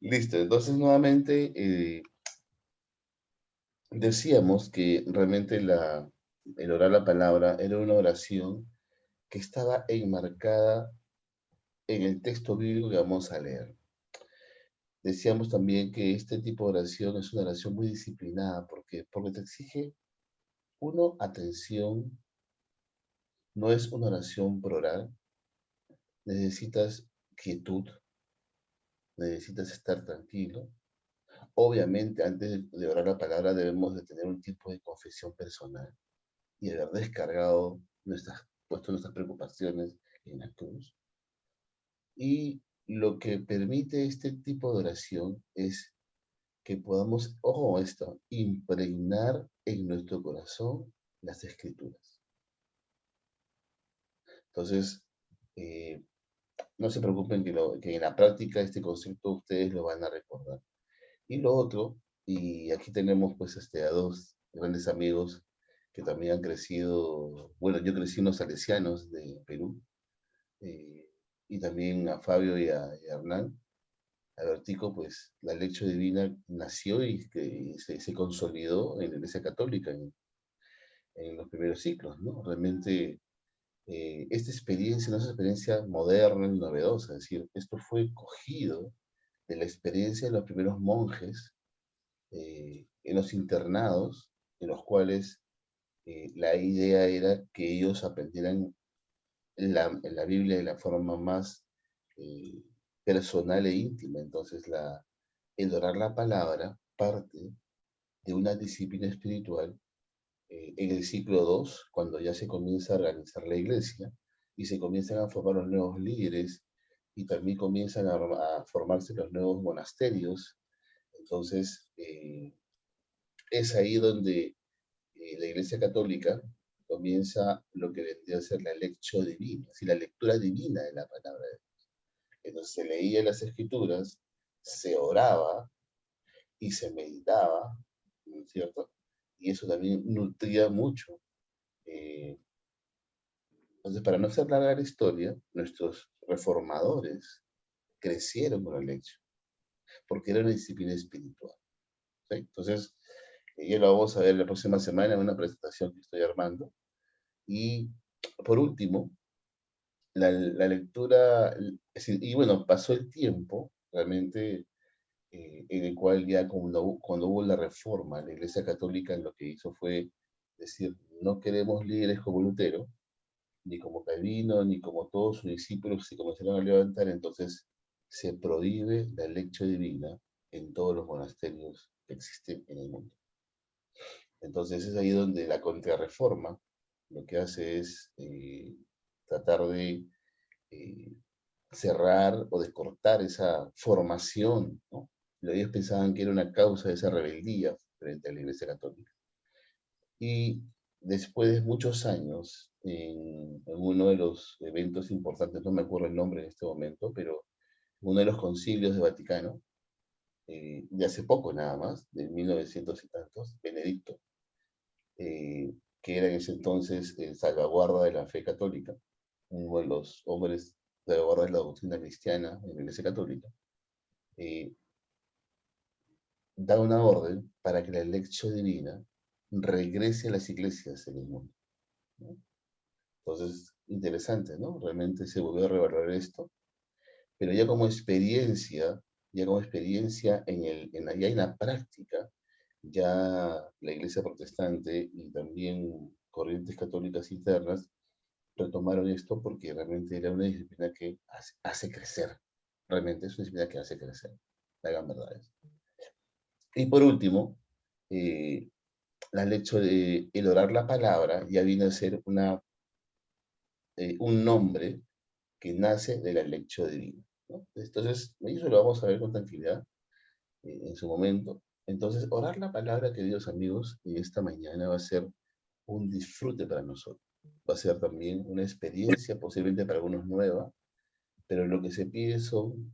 Listo, entonces nuevamente decíamos que realmente el orar la palabra era una oración que estaba enmarcada en el texto bíblico que vamos a leer. Decíamos también que este tipo de oración es una oración muy disciplinada porque te exige, uno, atención, no es una oración por orar, necesitas quietud, necesitas estar tranquilo. Obviamente, antes de orar la palabra debemos de tener un tipo de confesión personal y haber descargado puesto nuestras preocupaciones en la cruz. Y lo que permite este tipo de oración es que podamos, ojo a esto, impregnar en nuestro corazón las escrituras. Entonces, eh, no se preocupen que en la práctica este concepto ustedes lo van a recordar. Y lo otro, y aquí tenemos pues a dos grandes amigos que también han crecido, bueno, yo crecí en los salesianos de Perú, eh, y también a Fabio y a Hernán. Albertico, pues la lección divina nació y que se consolidó en la Iglesia Católica en los primeros siglos, ¿no? Realmente esta experiencia no es una experiencia moderna y novedosa, es decir, esto fue cogido de la experiencia de los primeros monjes en los internados, en los cuales la idea era que ellos aprendieran la Biblia de la forma más eh, personal e íntima. Entonces, el orar la palabra parte de una disciplina espiritual en el siglo II, cuando ya se comienza a organizar la iglesia y se comienzan a formar los nuevos líderes y también comienzan a formarse los nuevos monasterios. Entonces, es ahí donde la Iglesia Católica comienza lo que vendría a ser la lectio divina, así la lectura divina de la palabra de Dios. Entonces se leía las escrituras, se oraba y se meditaba, ¿no es cierto? Y eso también nutría mucho. Eh, entonces, para no hacer larga la historia, nuestros reformadores crecieron con la lectio, porque era una disciplina espiritual. ¿Sí? Entonces, ya lo vamos a ver la próxima semana en una presentación que estoy armando. Y por último, la lectura, y bueno, pasó el tiempo, realmente, en el cual ya cuando hubo la reforma, la Iglesia Católica lo que hizo fue decir, no queremos líderes como Lutero, ni como Calvino, ni como todos sus discípulos se comenzaron a levantar, entonces se prohíbe la lección divina en todos los monasterios que existen en el mundo. Entonces es ahí donde la contrarreforma lo que hace es tratar de eh, cerrar o descortar esa formación, ¿no? Ellos pensaban que era una causa de esa rebeldía frente a la Iglesia Católica. Y después de muchos años, en uno de los eventos importantes, no me acuerdo el nombre en este momento, pero uno de los concilios de Vaticano, de hace poco nada más, de 1900 y tantos, Benedicto, que era en ese entonces el salvaguarda de la fe católica, uno de los hombres salvaguardas de la doctrina cristiana en la Iglesia Católica, eh, da una orden para que la lección divina regrese a las iglesias en el mundo, ¿no? Entonces, interesante, ¿no? Realmente se volvió a revalorar esto, pero ya como experiencia ya en la práctica, ya la iglesia protestante y también corrientes católicas internas retomaron esto porque realmente era una disciplina que hace crecer. Realmente es una disciplina que hace crecer. La gran verdad es. Y por último, eh, el hecho de el orar la palabra ya viene a ser un nombre que nace de la lección divina, ¿no? Entonces, eso lo vamos a ver con tranquilidad en su momento. Entonces, orar la palabra, queridos amigos, esta mañana va a ser un disfrute para nosotros. Va a ser también una experiencia, posiblemente para algunos nueva, pero lo que se pide son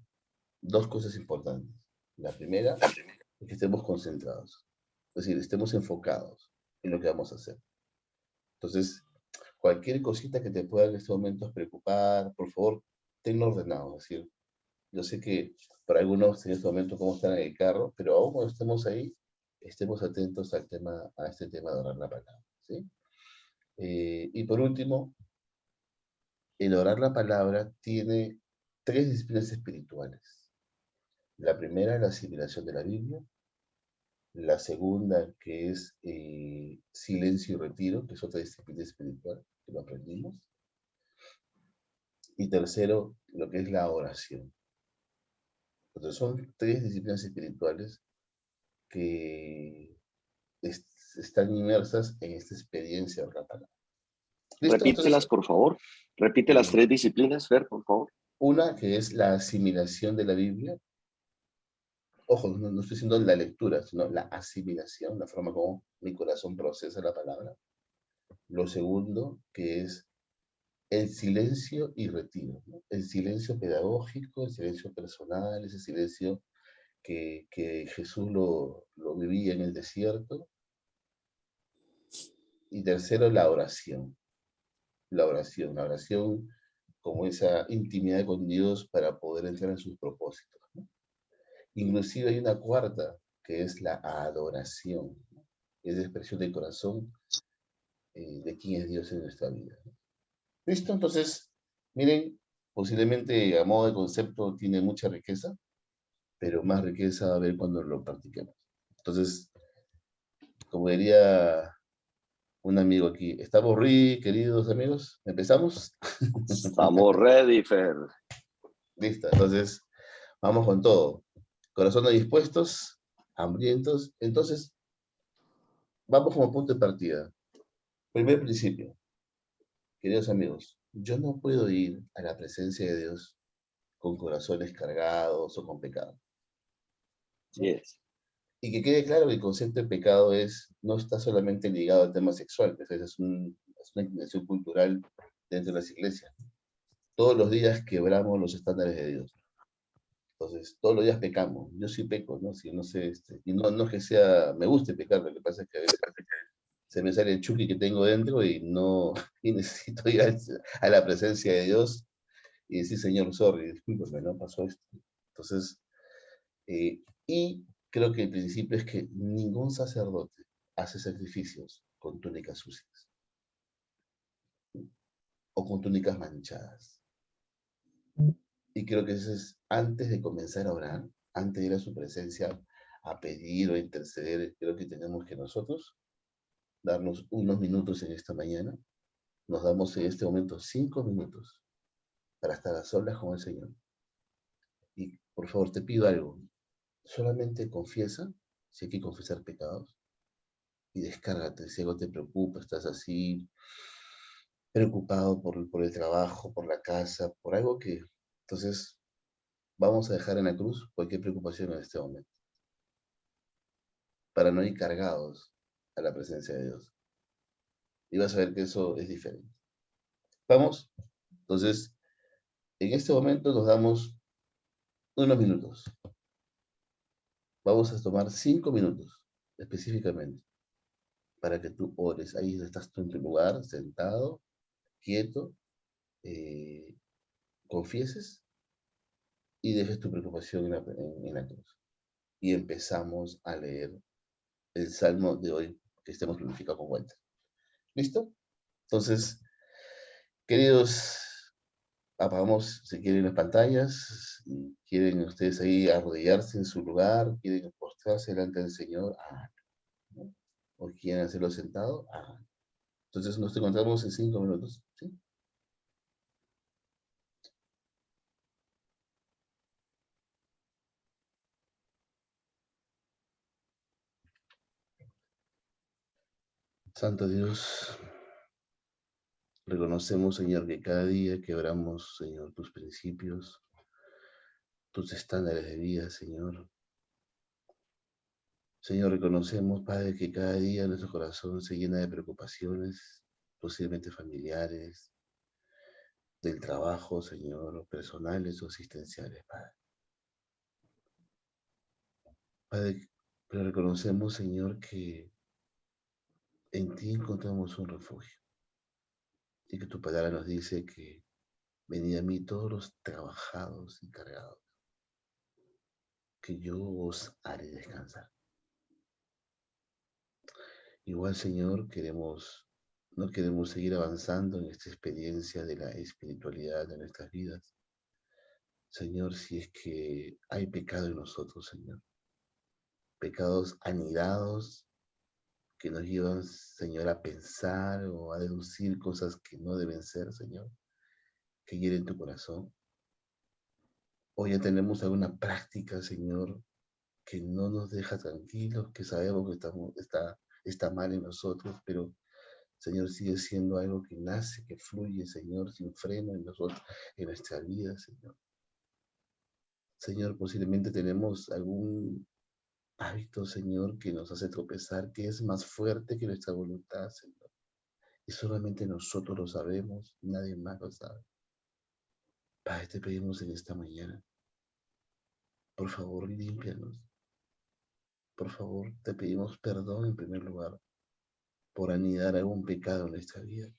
dos cosas importantes. La primera es que estemos concentrados, es decir, estemos enfocados en lo que vamos a hacer. Entonces, cualquier cosita que te pueda en estos momentos preocupar, por favor, tenlo ordenado. Es decir, yo sé que para algunos en este momento cómo están en el carro, pero aún cuando estemos ahí, estemos atentos al tema, a este tema de orar la palabra, ¿sí? Y por último, el orar la palabra tiene tres disciplinas espirituales. La primera, la asimilación de la Biblia. La segunda, que es silencio y retiro, que es otra disciplina espiritual que lo aprendimos. Y tercero, lo que es la oración. Entonces son tres disciplinas espirituales que están inmersas en esta experiencia de la palabra. ¿Listo? Repítelas, Entonces, por favor. Repite las eh, tres disciplinas, Fer, por favor. una que es la asimilación de la Biblia. Ojo, no estoy diciendo la lectura, sino la asimilación, la forma como mi corazón procesa la palabra. Lo segundo, que es el silencio y retiro, ¿no? El silencio pedagógico, el silencio personal, ese silencio que Jesús lo vivía en el desierto. Y tercero, la oración como esa intimidad con Dios para poder entrar en sus propósitos, ¿no? Inclusive hay una cuarta, que es la adoración, ¿no? Es la expresión del corazón de quién es Dios en nuestra vida, ¿no? ¿Listo? Entonces, miren, posiblemente a modo de concepto tiene mucha riqueza, pero más riqueza va a haber cuando lo practiquemos. Entonces, como diría un amigo aquí, ¿estamos ready, queridos amigos? ¿Empezamos? Estamos ready, Fer. Listo, entonces vamos con todo. Corazones dispuestos, hambrientos. Entonces, vamos como punto de partida. Primer principio, queridos amigos, yo no puedo ir a la presencia de Dios con corazones cargados o con pecado, Así ¿no? es. Y que quede claro que el concepto de pecado no está solamente ligado al tema sexual, pues es una inclinación cultural dentro de las iglesias. Todos los días quebramos los estándares de Dios. Entonces, todos los días pecamos. Yo sí peco, ¿no? Si no sé, y no es que sea, me guste pecar, lo que pasa es que a veces se me sale el chuki que tengo dentro y no, y necesito ir a la presencia de Dios y decir, Señor, sorry, discúlpame, ¿no? Pasó esto. Entonces, y creo que el principio es que ningún sacerdote hace sacrificios con túnicas sucias o con túnicas manchadas. Y creo que eso es antes de comenzar a orar, antes de ir a su presencia a pedir o a interceder, creo que tenemos que nosotros darnos unos minutos en esta mañana. Nos damos en este momento 5 minutos para estar a solas con el Señor. Y por favor, te pido algo. Solamente confiesa, si hay que confesar pecados, y descárgate. Si algo te preocupa, estás así, preocupado por el trabajo, por la casa, por algo que... Entonces, vamos a dejar en la cruz cualquier preocupación en este momento, para no ir cargados a la presencia de Dios. Y vas a ver que eso es diferente. ¿Vamos? Entonces, en este momento nos damos unos minutos. Vamos a tomar 5 minutos específicamente para que tú ores. Ahí estás tú en tu lugar, sentado, quieto, eh, confieses y dejes tu preocupación en la cruz. Y empezamos a leer el salmo de hoy que estemos planificado con Walter. ¿Listo? Entonces, queridos, apagamos si quieren las pantallas, y quieren ustedes ahí arrodillarse en su lugar, quieren postrarse delante del Señor, ¿no? O quieren hacerlo sentado, Entonces nos encontramos en 5 minutos, ¿sí? Santo Dios, reconocemos, Señor, que cada día quebramos, Señor, tus principios, tus estándares de vida, Señor. Señor, reconocemos, Padre, que cada día nuestro corazón se llena de preocupaciones, posiblemente familiares, del trabajo, Señor, personales o existenciales, Padre. Padre, pero reconocemos, Señor, que en ti encontramos un refugio y que tu palabra nos dice que Venid a mí todos los trabajados y cargados, que yo os haré descansar. Igual, Señor, no queremos seguir avanzando en esta experiencia de la espiritualidad de nuestras vidas. Señor, si es que hay pecado en nosotros, Señor, pecados anidados que nos llevan, Señor, a pensar o a deducir cosas que no deben ser, Señor, que hieren tu corazón. Hoy ya tenemos alguna práctica, Señor, que no nos deja tranquilos, que sabemos que está mal en nosotros, pero Señor, sigue siendo algo que nace, que fluye, Señor, sin freno en nosotros, en nuestra vida, Señor. Señor, posiblemente tenemos algún hábito, Señor, que nos hace tropezar, que es más fuerte que nuestra voluntad, Señor. Y solamente nosotros lo sabemos, nadie más lo sabe. Padre, te pedimos en esta mañana, por favor, límpianos. Por favor, te pedimos perdón en primer lugar por anidar algún pecado en nuestra vida.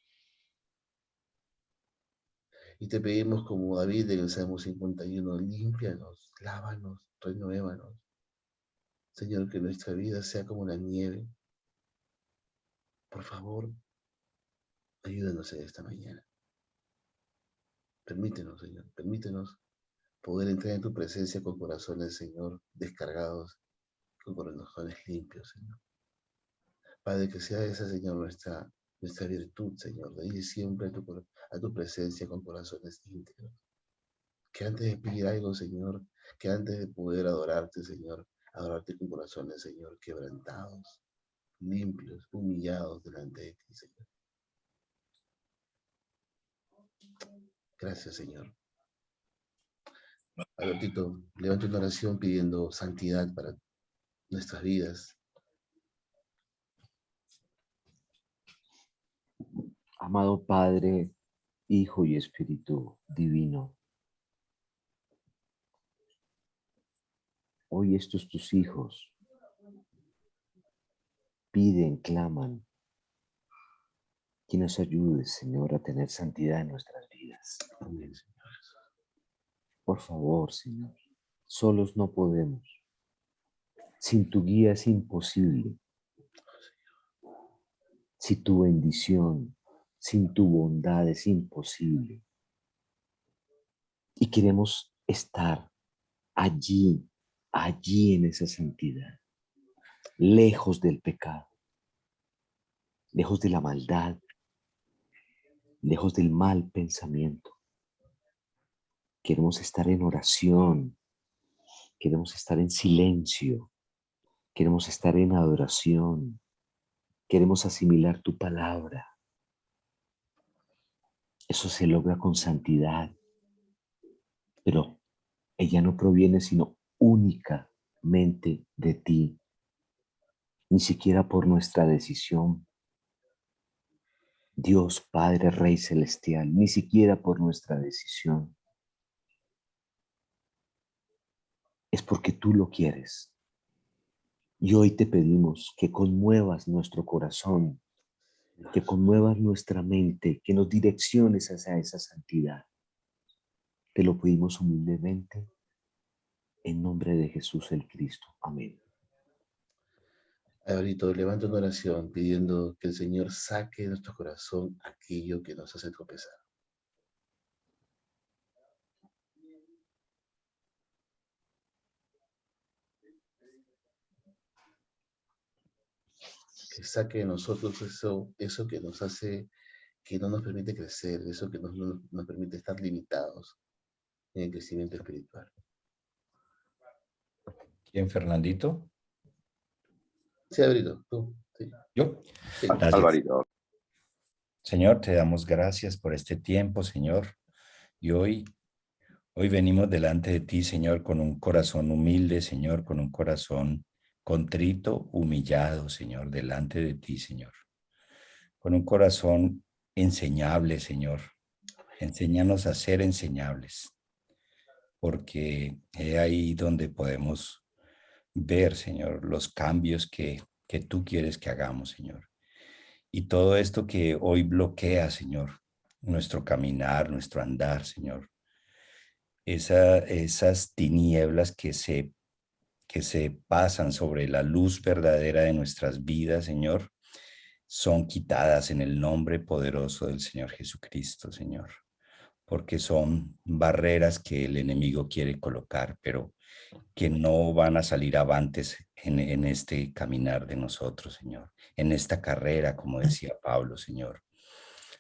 Y te pedimos como David en el Salmo 51, límpianos, lávanos, renuévanos. Señor, que nuestra vida sea como la nieve. Por favor, ayúdanos en esta mañana. Permítenos, Señor, permítenos poder entrar en tu presencia con corazones, Señor, descargados, con corazones limpios, Señor. Padre, que sea esa, Señor, nuestra virtud, Señor, de ir siempre a tu presencia con corazones íntegros. Que antes de pedir algo, Señor, que antes de poder adorarte, Señor, adorarte con corazones, Señor, quebrantados, limpios, humillados delante de ti, Señor. Gracias, Señor. Albertito, levanta una oración pidiendo santidad para nuestras vidas. Amado Padre, Hijo y Espíritu Divino, hoy estos tus hijos piden, claman, que nos ayudes, Señor, a tener santidad en nuestras vidas. Amén, Señor. Por favor, Señor, solos no podemos. Sin tu guía es imposible. Sin tu bendición, sin tu bondad es imposible. Y queremos estar allí en esa santidad, lejos del pecado, lejos de la maldad, lejos del mal pensamiento. Queremos estar en oración, queremos estar en silencio, queremos estar en adoración, queremos asimilar tu palabra. Eso se logra con santidad, pero ella no proviene sino únicamente de ti, ni siquiera por nuestra decisión. Dios Padre Rey Celestial, ni siquiera por nuestra decisión. Es porque tú lo quieres. Y hoy te pedimos que conmuevas nuestro corazón, que conmuevas nuestra mente, que nos direcciones hacia esa santidad. Te lo pedimos humildemente en nombre de Jesús el Cristo. Amén. Albertito, levanta una oración pidiendo que el Señor saque de nuestro corazón aquello que nos hace tropezar. Que saque de nosotros eso que nos hace, que no nos permite crecer, eso que no nos permite estar limitados en el crecimiento espiritual. ¿Quién, Fernandito? Sí, Albertito, tú. Sí. Yo. Sí. Gracias. Alvarito. Señor, te damos gracias por este tiempo, Señor. Y hoy venimos delante de ti, Señor, con un corazón humilde, Señor, con un corazón contrito, humillado, Señor, delante de ti, Señor. Con un corazón enseñable, Señor. Enséñanos a ser enseñables, porque es ahí donde podemos ver, Señor, los cambios que tú quieres que hagamos, Señor. Y todo esto que hoy bloquea, Señor, nuestro caminar, nuestro andar, Señor. Esas tinieblas que se pasan sobre la luz verdadera de nuestras vidas, Señor, son quitadas en el nombre poderoso del Señor Jesucristo, Señor, porque son barreras que el enemigo quiere colocar, pero que no van a salir avantes en este caminar de nosotros, Señor, en esta carrera, como decía Pablo, Señor.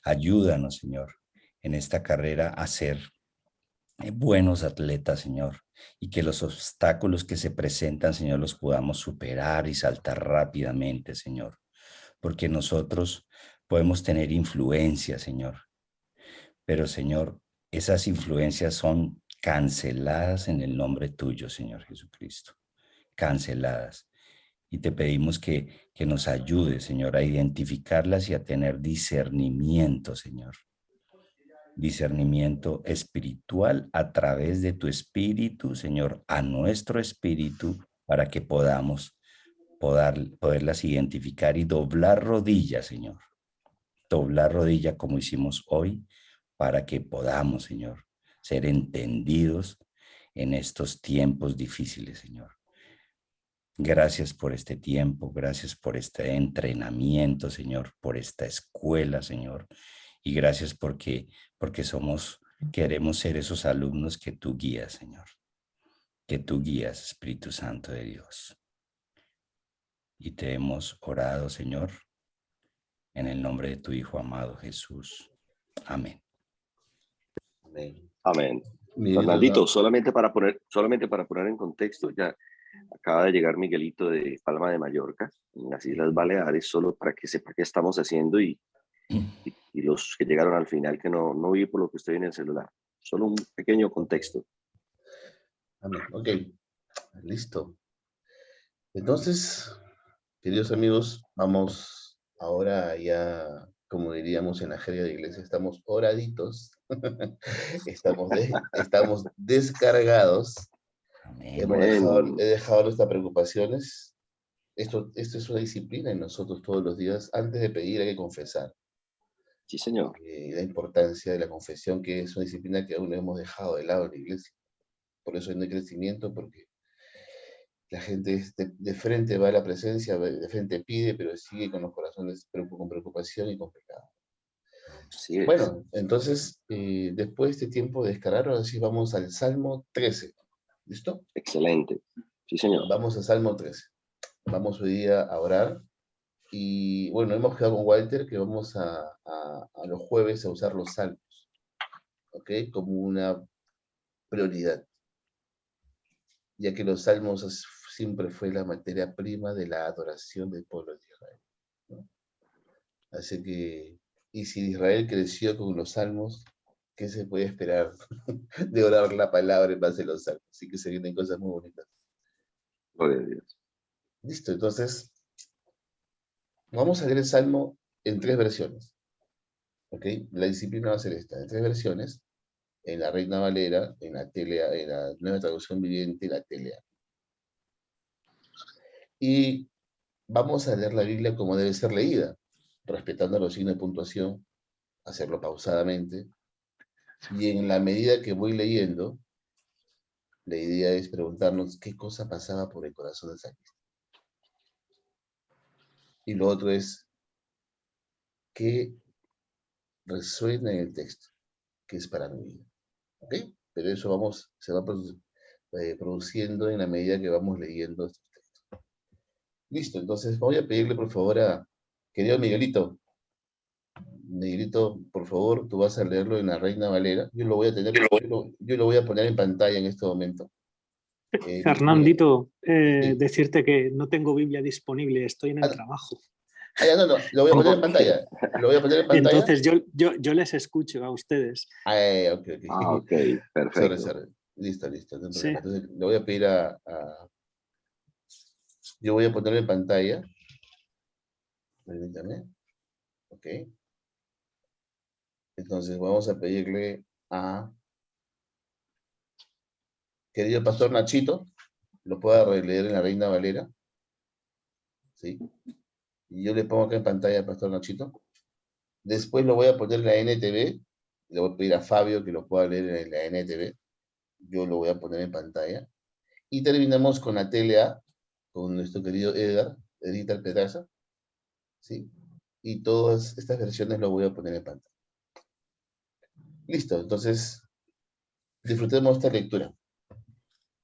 Ayúdanos, Señor, en esta carrera a ser buenos atletas, Señor, y que los obstáculos que se presentan, Señor, los podamos superar y saltar rápidamente, Señor, porque nosotros podemos tener influencia, Señor, pero, Señor, esas influencias son canceladas en el nombre tuyo, Señor Jesucristo, canceladas. Y te pedimos que nos ayudes, Señor, a identificarlas y a tener discernimiento, Señor. Discernimiento espiritual a través de tu espíritu, Señor, a nuestro espíritu, para que podamos poderlas identificar y doblar rodillas, Señor. Doblar rodilla como hicimos hoy, para que podamos, Señor, ser entendidos en estos tiempos difíciles, Señor. Gracias por este tiempo, gracias por este entrenamiento, Señor, por esta escuela, Señor. Y gracias porque queremos ser esos alumnos que tú guías, Señor. Que tú guías, Espíritu Santo de Dios. Y te hemos orado, Señor, en el nombre de tu Hijo amado Jesús. Amén. Amén. Amén. Miguelito, Fernandito, ¿no? solamente para poner en contexto, ya acaba de llegar Miguelito de Palma de Mallorca, en las Islas Baleares, solo para que sepa qué estamos haciendo y los que llegaron al final, que no vi por lo que estoy en el celular. Solo un pequeño contexto. Amén. Ok, listo. Entonces, queridos amigos, vamos ahora ya, como diríamos en la jerga de iglesia, estamos oraditos, estamos descargados, he Amén. dejado nuestras preocupaciones. Esto es una disciplina en nosotros todos los días. Antes de pedir hay que confesar. Sí, señor. La importancia de la confesión, que es una disciplina que aún no hemos dejado de lado en la iglesia. Por eso no hay crecimiento, porque la gente de frente va a la presencia, de frente pide, pero sigue con los corazones con preocupación y con pecado. Así es. Bueno, entonces, después de este tiempo de descargar, ahora sí vamos al Salmo 13. ¿Listo? Excelente. Sí, señor. Vamos al Salmo 13. Vamos hoy día a orar. Y bueno, hemos quedado con Walter que vamos a los jueves a usar los salmos, ¿ok? Como una prioridad, ya que los salmos siempre fue la materia prima de la adoración del pueblo de Israel, ¿no? Así que, y si Israel creció con los salmos, ¿qué se puede esperar de orar la palabra en base a los salmos? Así que se vienen cosas muy bonitas. Gloria a Dios. Listo, entonces, vamos a leer el salmo en 3 versiones, ¿ok? La disciplina va a ser esta, en 3 versiones, en la Reina Valera, en la Nueva Traducción Viviente y la TLA. Y vamos a leer la Biblia como debe ser leída, respetando los signos de puntuación, hacerlo pausadamente, y en la medida que voy leyendo, la idea es preguntarnos qué cosa pasaba por el corazón del salmista. Y lo otro es qué resuena en el texto, que es para mi vida. ¿Ok? Pero eso se va produciendo en la medida que vamos leyendo estos textos. Listo, entonces voy a pedirle por favor a querido Miguelito. Miguelito, por favor, tú vas a leerlo en la Reina Valera. Yo lo voy a tener, yo lo voy a poner en pantalla en este momento. Fernandito, Sí. decirte que no tengo Biblia disponible, estoy en el trabajo. No, lo voy a poner en pantalla. Lo voy a poner en pantalla. Entonces yo les escucho a ustedes. Ok. Ok, perfecto. Sorry. Listo. No Sí. Entonces le voy a pedir yo voy a poner en pantalla. Permítame. Ok. Entonces vamos a pedirle a querido pastor Nachito, lo pueda releer en la Reina Valera. ¿Sí? Y yo le pongo acá en pantalla al pastor Nachito. Después lo voy a poner en la NTV Le voy a pedir a Fabio que lo pueda leer en la NTV. Yo lo voy a poner en pantalla. Y terminamos con la TLA, con nuestro querido Edgar, edita el pedazo, ¿sí? Y todas estas versiones lo voy a poner en pantalla. Listo, entonces disfrutemos esta lectura.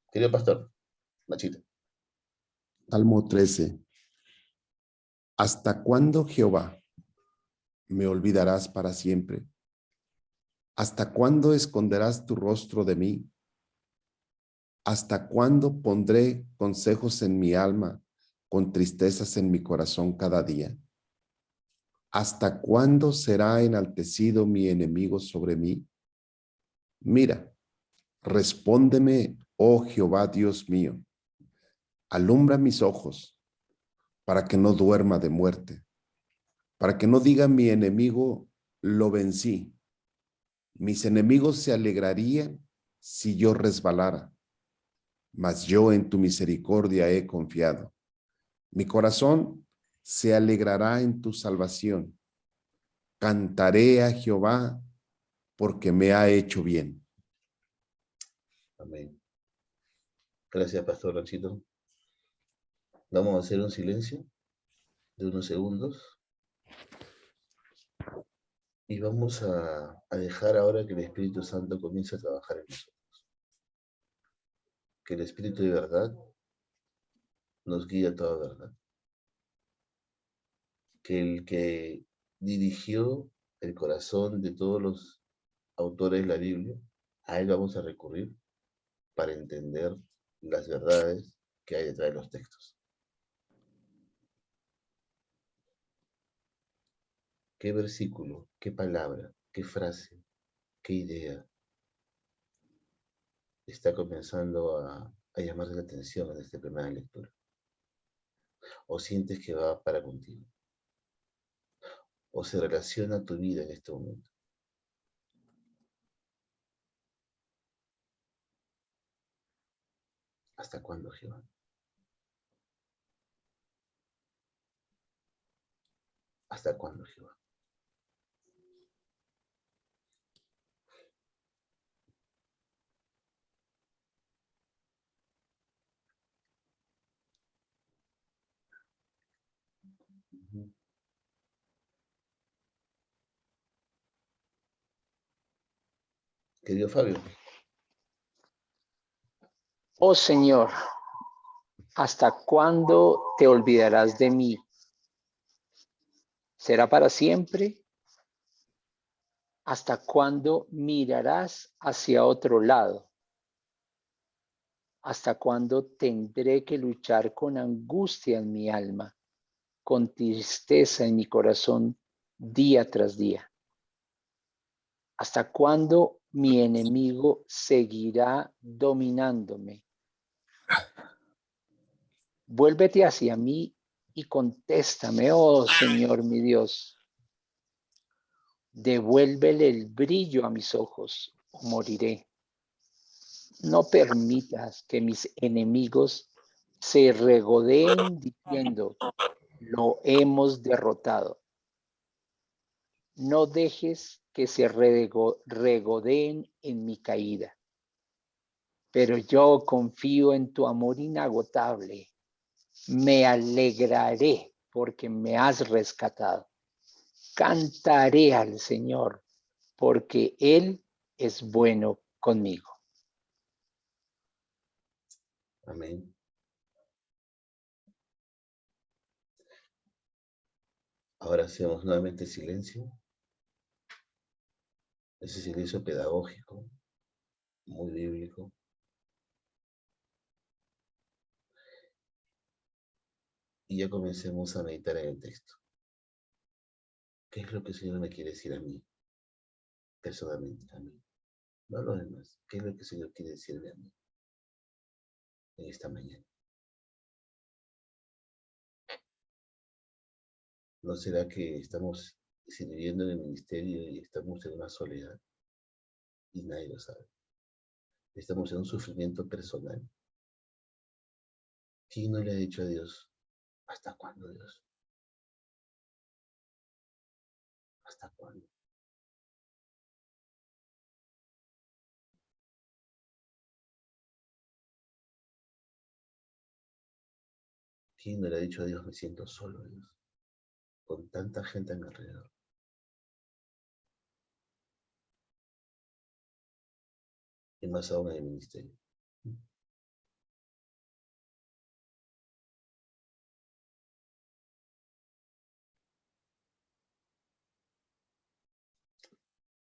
Querido pastor, Nachito. Salmo 13. ¿Hasta cuándo, Jehová, me olvidarás para siempre? ¿Hasta cuándo esconderás tu rostro de mí? ¿Hasta cuándo pondré consejos en mi alma, con tristezas en mi corazón cada día? ¿Hasta cuándo será enaltecido mi enemigo sobre mí? Mira, respóndeme, oh Jehová Dios mío. Alumbra mis ojos para que no duerma de muerte, para que no diga mi enemigo, lo vencí. Mis enemigos se alegrarían si yo resbalara, mas yo en tu misericordia he confiado. Mi corazón se alegrará en tu salvación. Cantaré a Jehová porque me ha hecho bien. Amén. Gracias, pastor Nachito. Vamos a hacer un silencio de unos segundos. Y vamos a dejar ahora que el Espíritu Santo comience a trabajar en nosotros. Que el Espíritu de verdad nos guíe a toda verdad. Que el que dirigió el corazón de todos los autores de la Biblia, a él vamos a recurrir para entender las verdades que hay detrás de los textos. ¿Qué versículo, qué palabra, qué frase, qué idea está comenzando a llamar la atención en esta primera lectura? ¿O sientes que va para contigo? ¿O se relaciona a tu vida en este momento? ¿Hasta cuándo, Jehová? ¿Hasta cuándo, Jehová? Ujú. Querido Fabio. Oh Señor, ¿hasta cuándo te olvidarás de mí? ¿Será para siempre? ¿Hasta cuándo mirarás hacia otro lado? ¿Hasta cuándo tendré que luchar con angustia en mi alma, con tristeza en mi corazón día tras día? ¿Hasta cuándo mi enemigo seguirá dominándome? Vuélvete hacia mí y contéstame, oh Señor mi Dios. Devuélvele el brillo a mis ojos o moriré. No permitas que mis enemigos se regodeen diciendo, lo hemos derrotado. No dejes que se regodeen en mi caída. Pero yo confío en tu amor inagotable. Me alegraré porque me has rescatado. Cantaré al Señor porque Él es bueno conmigo. Amén. Ahora hacemos nuevamente silencio. Ese silencio pedagógico, muy bíblico. Y ya comencemos a meditar en el texto. ¿Qué es lo que el Señor me quiere decir a mí? Personalmente, a mí. No a los demás. ¿Qué es lo que el Señor quiere decirme a mí en esta mañana? ¿No será que estamos sirviendo en el ministerio y estamos en una soledad y nadie lo sabe? Estamos en un sufrimiento personal. ¿Quién no le ha dicho a Dios, hasta cuándo, Dios? ¿Hasta cuándo? ¿Quién no le ha dicho a Dios, me siento solo, Dios? Con tanta gente a mi alrededor. Y más aún en el ministerio.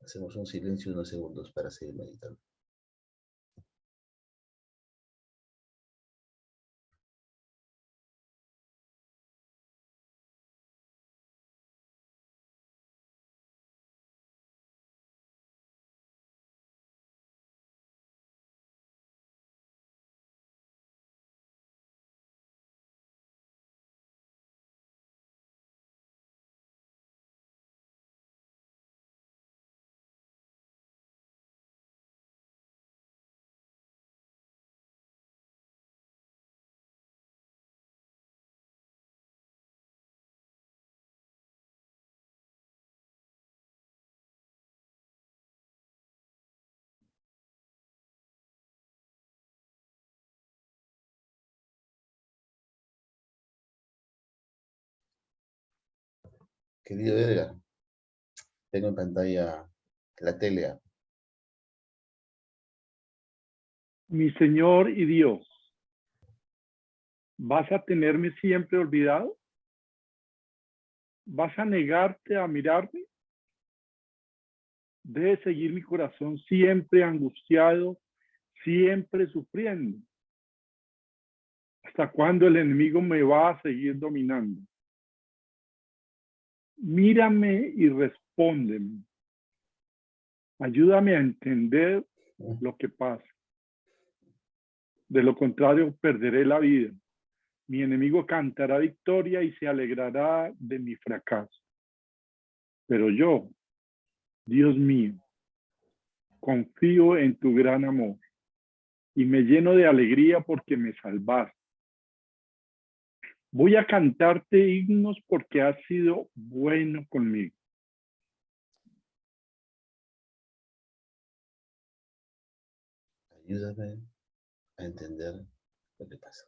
Hacemos un silencio de unos segundos para seguir meditando. Querido Edgar, tengo en pantalla la tele. Mi Señor y Dios, ¿vas a tenerme siempre olvidado? ¿Vas a negarte a mirarme? ¿Debe seguir mi corazón siempre angustiado, siempre sufriendo? ¿Hasta cuándo el enemigo me va a seguir dominando? Mírame y respóndeme. Ayúdame a entender lo que pasa. De lo contrario, perderé la vida. Mi enemigo cantará victoria y se alegrará de mi fracaso. Pero yo, Dios mío, confío en tu gran amor y me lleno de alegría porque me salvaste. Voy a cantarte himnos porque has sido bueno conmigo. Ayúdame a entender lo que pasa.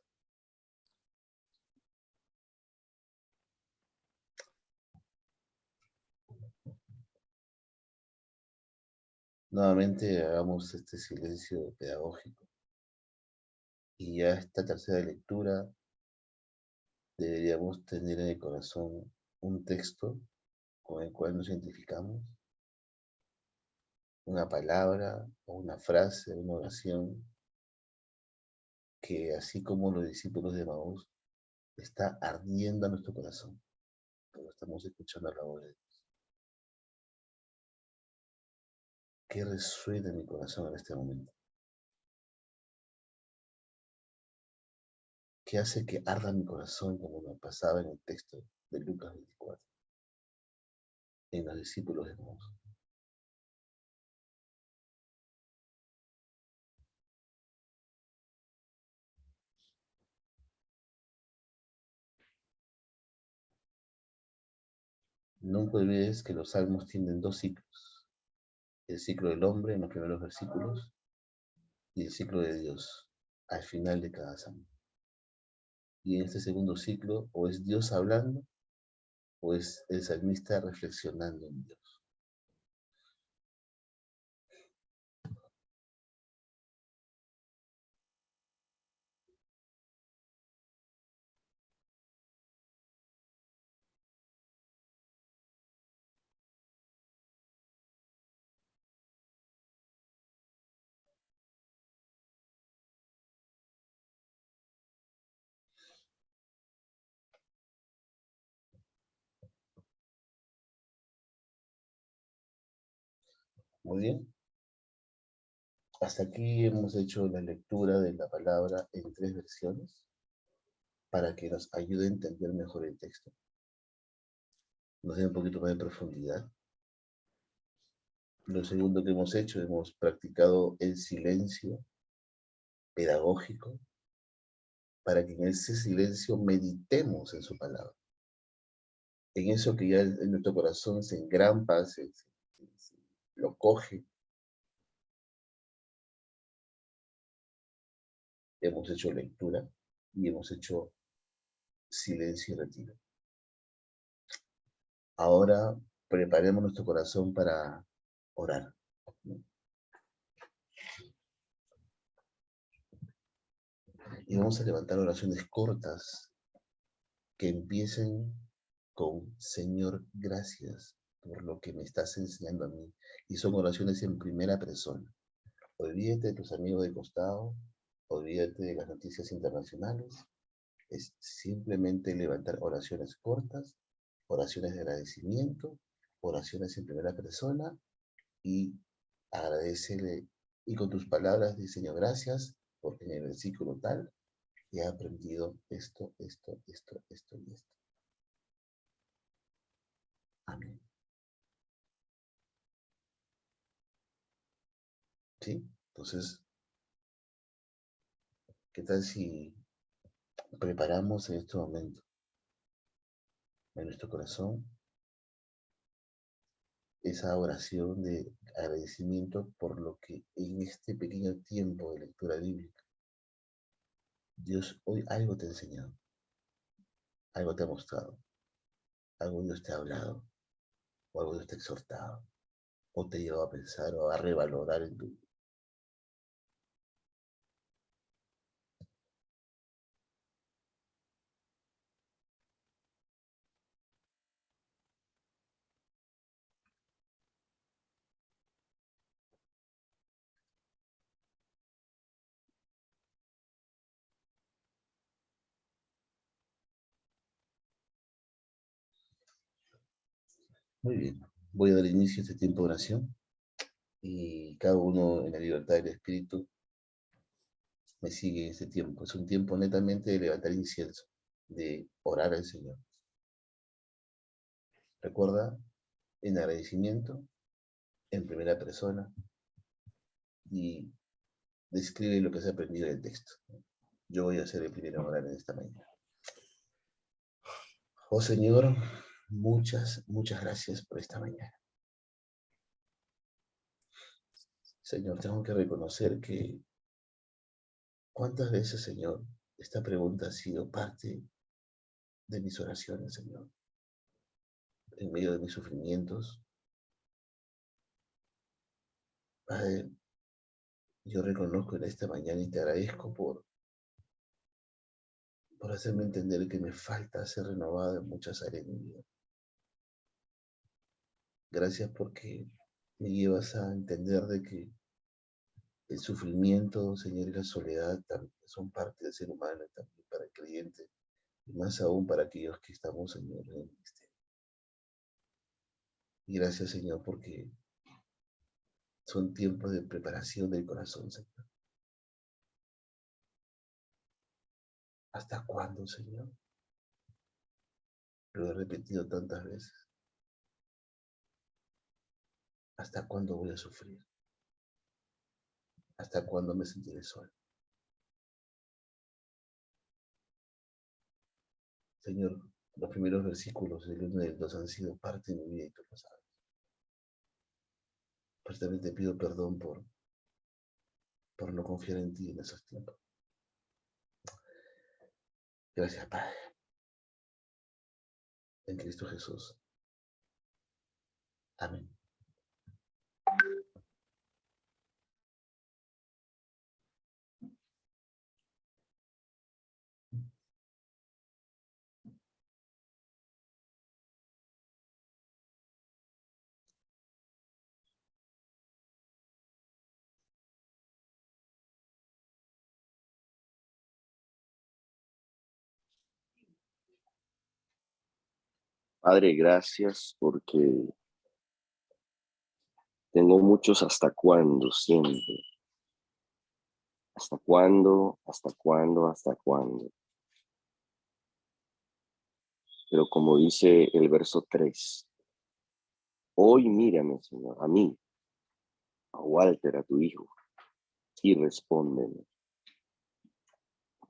Nuevamente hagamos este silencio pedagógico. Y ya esta tercera lectura deberíamos tener en el corazón un texto con el cual nos identificamos, una palabra o una frase, una oración, que así como los discípulos de Maús, está ardiendo a nuestro corazón, pero estamos escuchando la voz de Dios. ¿Qué resuena en mi corazón en este momento? ¿Qué hace que arda mi corazón como nos pasaba en el texto de Lucas 24, en los discípulos de Maús? Nunca olvides que los salmos tienen dos ciclos: el ciclo del hombre en los primeros versículos y el ciclo de Dios al final de cada salmo. Y en este segundo ciclo, o es Dios hablando, o es el salmista reflexionando en Dios. Muy bien. Hasta aquí hemos hecho la lectura de la palabra en 3 versiones para que nos ayude a entender mejor el texto. Nos dé un poquito más de profundidad. Lo segundo que hemos hecho, hemos practicado el silencio pedagógico para que en ese silencio meditemos en su palabra. En eso que ya en nuestro corazón se engrampa, lo coge. Hemos hecho lectura y hemos hecho silencio y retiro. Ahora preparemos nuestro corazón para orar. Y vamos a levantar oraciones cortas que empiecen con Señor, gracias por lo que me estás enseñando a mí. Y son oraciones en primera persona. Olvídate de tus amigos de costado, olvídate de las noticias internacionales. Es simplemente levantar oraciones cortas, oraciones de agradecimiento, oraciones en primera persona y agradecerle. Y con tus palabras de Señor, gracias, porque en el versículo tal he aprendido esto y esto. Amén. ¿Sí? Entonces, ¿qué tal si preparamos en este momento en nuestro corazón esa oración de agradecimiento por lo que en este pequeño tiempo de lectura bíblica Dios hoy algo te ha enseñado, algo te ha mostrado, algo Dios te ha hablado, o algo Dios te ha exhortado, o te lleva a pensar o a revalorar en tu vida? Muy bien, voy a dar inicio a este tiempo de oración y cada uno en la libertad del Espíritu me sigue en este tiempo. Es un tiempo netamente de levantar incienso, de orar al Señor. Recuerda, en agradecimiento, en primera persona, y describe lo que has aprendido del texto. Yo voy a ser el primero a orar en esta mañana. Oh Señor, muchas gracias por esta mañana. Señor, tengo que reconocer que cuántas veces, Señor, esta pregunta ha sido parte de mis oraciones, Señor, en medio de mis sufrimientos. Padre, yo reconozco en esta mañana y te agradezco por hacerme entender que me falta ser renovado en muchas áreas de mi vida. Gracias porque me llevas a entender de que el sufrimiento, Señor, y la soledad también son parte del ser humano, también para el creyente, y más aún para aquellos que estamos, Señor, en el ministerio. Y gracias, Señor, porque son tiempos de preparación del corazón, Señor. ¿Hasta cuándo, Señor? Lo he repetido tantas veces. ¿Hasta cuándo voy a sufrir? ¿Hasta cuándo me sentiré solo? Señor, los primeros versículos del 1 y del 2 han sido parte de mi vida y tú lo sabes. Pues también te pido perdón por no confiar en ti en esos tiempos. Gracias, Padre. En Cristo Jesús. Amén. Padre, gracias porque tengo muchos hasta cuándo siempre. ¿Hasta cuándo? ¿Hasta cuándo? ¿Hasta cuándo? Pero como dice el verso 3, hoy mírame, Señor, a mí, a Walter, a tu hijo, y respóndeme.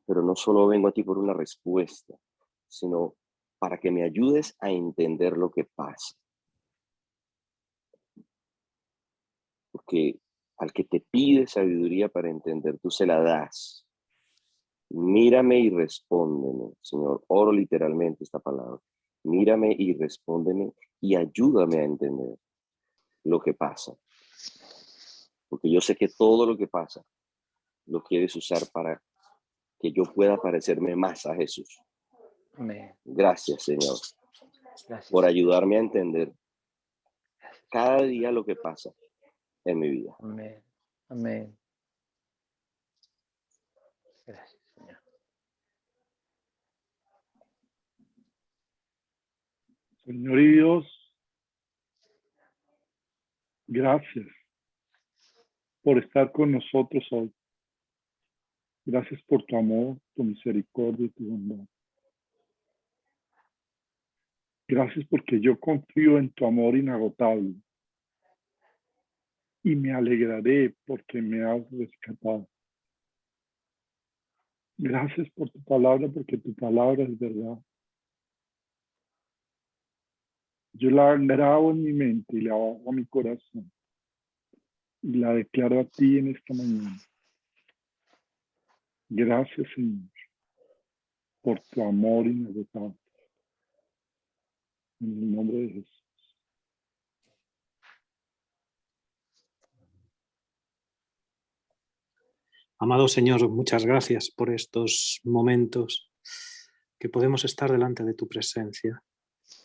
Pero no solo vengo a ti por una respuesta, sino para que me ayudes a entender lo que pasa. Porque al que te pide sabiduría para entender, tú se la das. Mírame y respóndeme, Señor. Oro literalmente esta palabra. Mírame y respóndeme y ayúdame a entender lo que pasa. Porque yo sé que todo lo que pasa lo quieres usar para que yo pueda parecerme más a Jesús. Amén. Gracias, Señor, Gracias. por ayudarme a entender cada día lo que pasa en mi vida. Amén. Amén. Gracias, Señor. Señor y Dios, gracias por estar con nosotros hoy. Gracias por tu amor, tu misericordia y tu bondad. Gracias porque yo confío en tu amor inagotable y me alegraré porque me has rescatado. Gracias por tu palabra porque tu palabra es verdad. Yo la grabo en mi mente y la hago a mi corazón y la declaro a ti en esta mañana. Gracias, Señor, por tu amor inagotable. En el nombre de Jesús. Amado Señor, muchas gracias por estos momentos que podemos estar delante de tu presencia.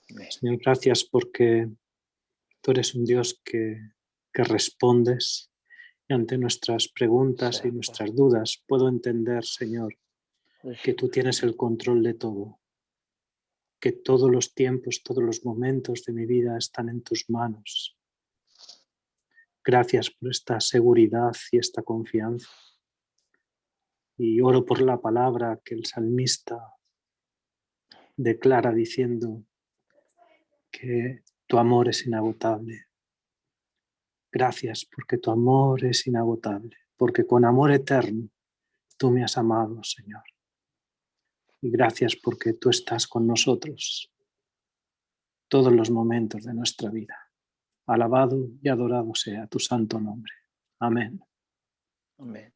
Amén. Señor, gracias porque tú eres un Dios que respondes y ante nuestras preguntas y nuestras dudas puedo entender, Señor, que tú tienes el control de todo, que todos los tiempos, todos los momentos de mi vida están en tus manos. Gracias por esta seguridad y esta confianza. Y oro por la palabra que el salmista declara diciendo que tu amor es inagotable. Gracias porque tu amor es inagotable, porque con amor eterno tú me has amado, Señor. Y gracias porque tú estás con nosotros todos los momentos de nuestra vida. Alabado y adorado sea tu santo nombre. Amén. Amén.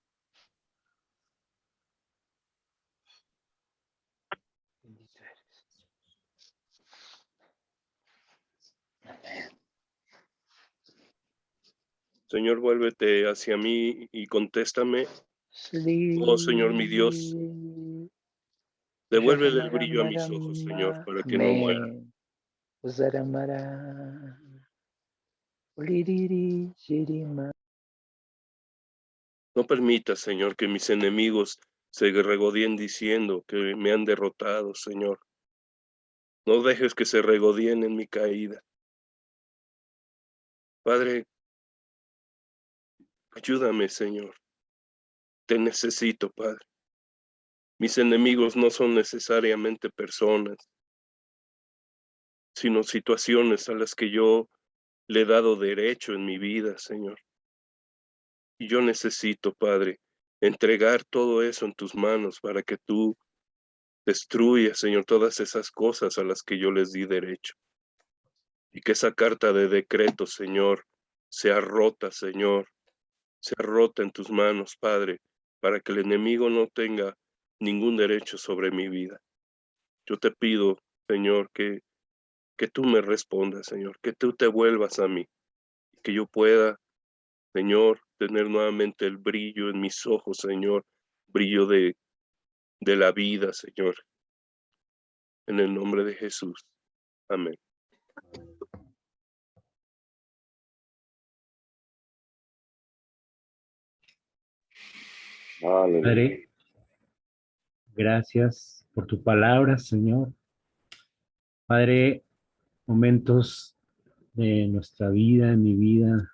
Bendito eres. Amén. Señor, vuélvete hacia mí y contéstame. Oh, Señor, mi Dios, devuélvele el brillo a mis ojos, Señor, para que no muera. Amén. Uzaramara. Uliriri, shirima. No permitas, Señor, que mis enemigos se regodeen diciendo que me han derrotado, Señor. No dejes que se regodeen en mi caída. Padre, ayúdame, Señor. Te necesito, Padre. Mis enemigos no son necesariamente personas, sino situaciones a las que yo le he dado derecho en mi vida, Señor. Y yo necesito, Padre, entregar todo eso en tus manos para que tú destruyas, Señor, todas esas cosas a las que yo les di derecho. Y que esa carta de decreto, Señor, sea rota, Señor, sea rota en tus manos, Padre, para que el enemigo no tenga ningún derecho sobre mi vida. Yo te pido, Señor, que tú me respondas, Señor, que tú te vuelvas a mí, que yo pueda, Señor, tener nuevamente el brillo en mis ojos, Señor, brillo de la vida, Señor. En el nombre de Jesús. Amén. Aleluya. Padre, gracias por tu palabra, Señor. Padre, momentos de nuestra vida, en mi vida,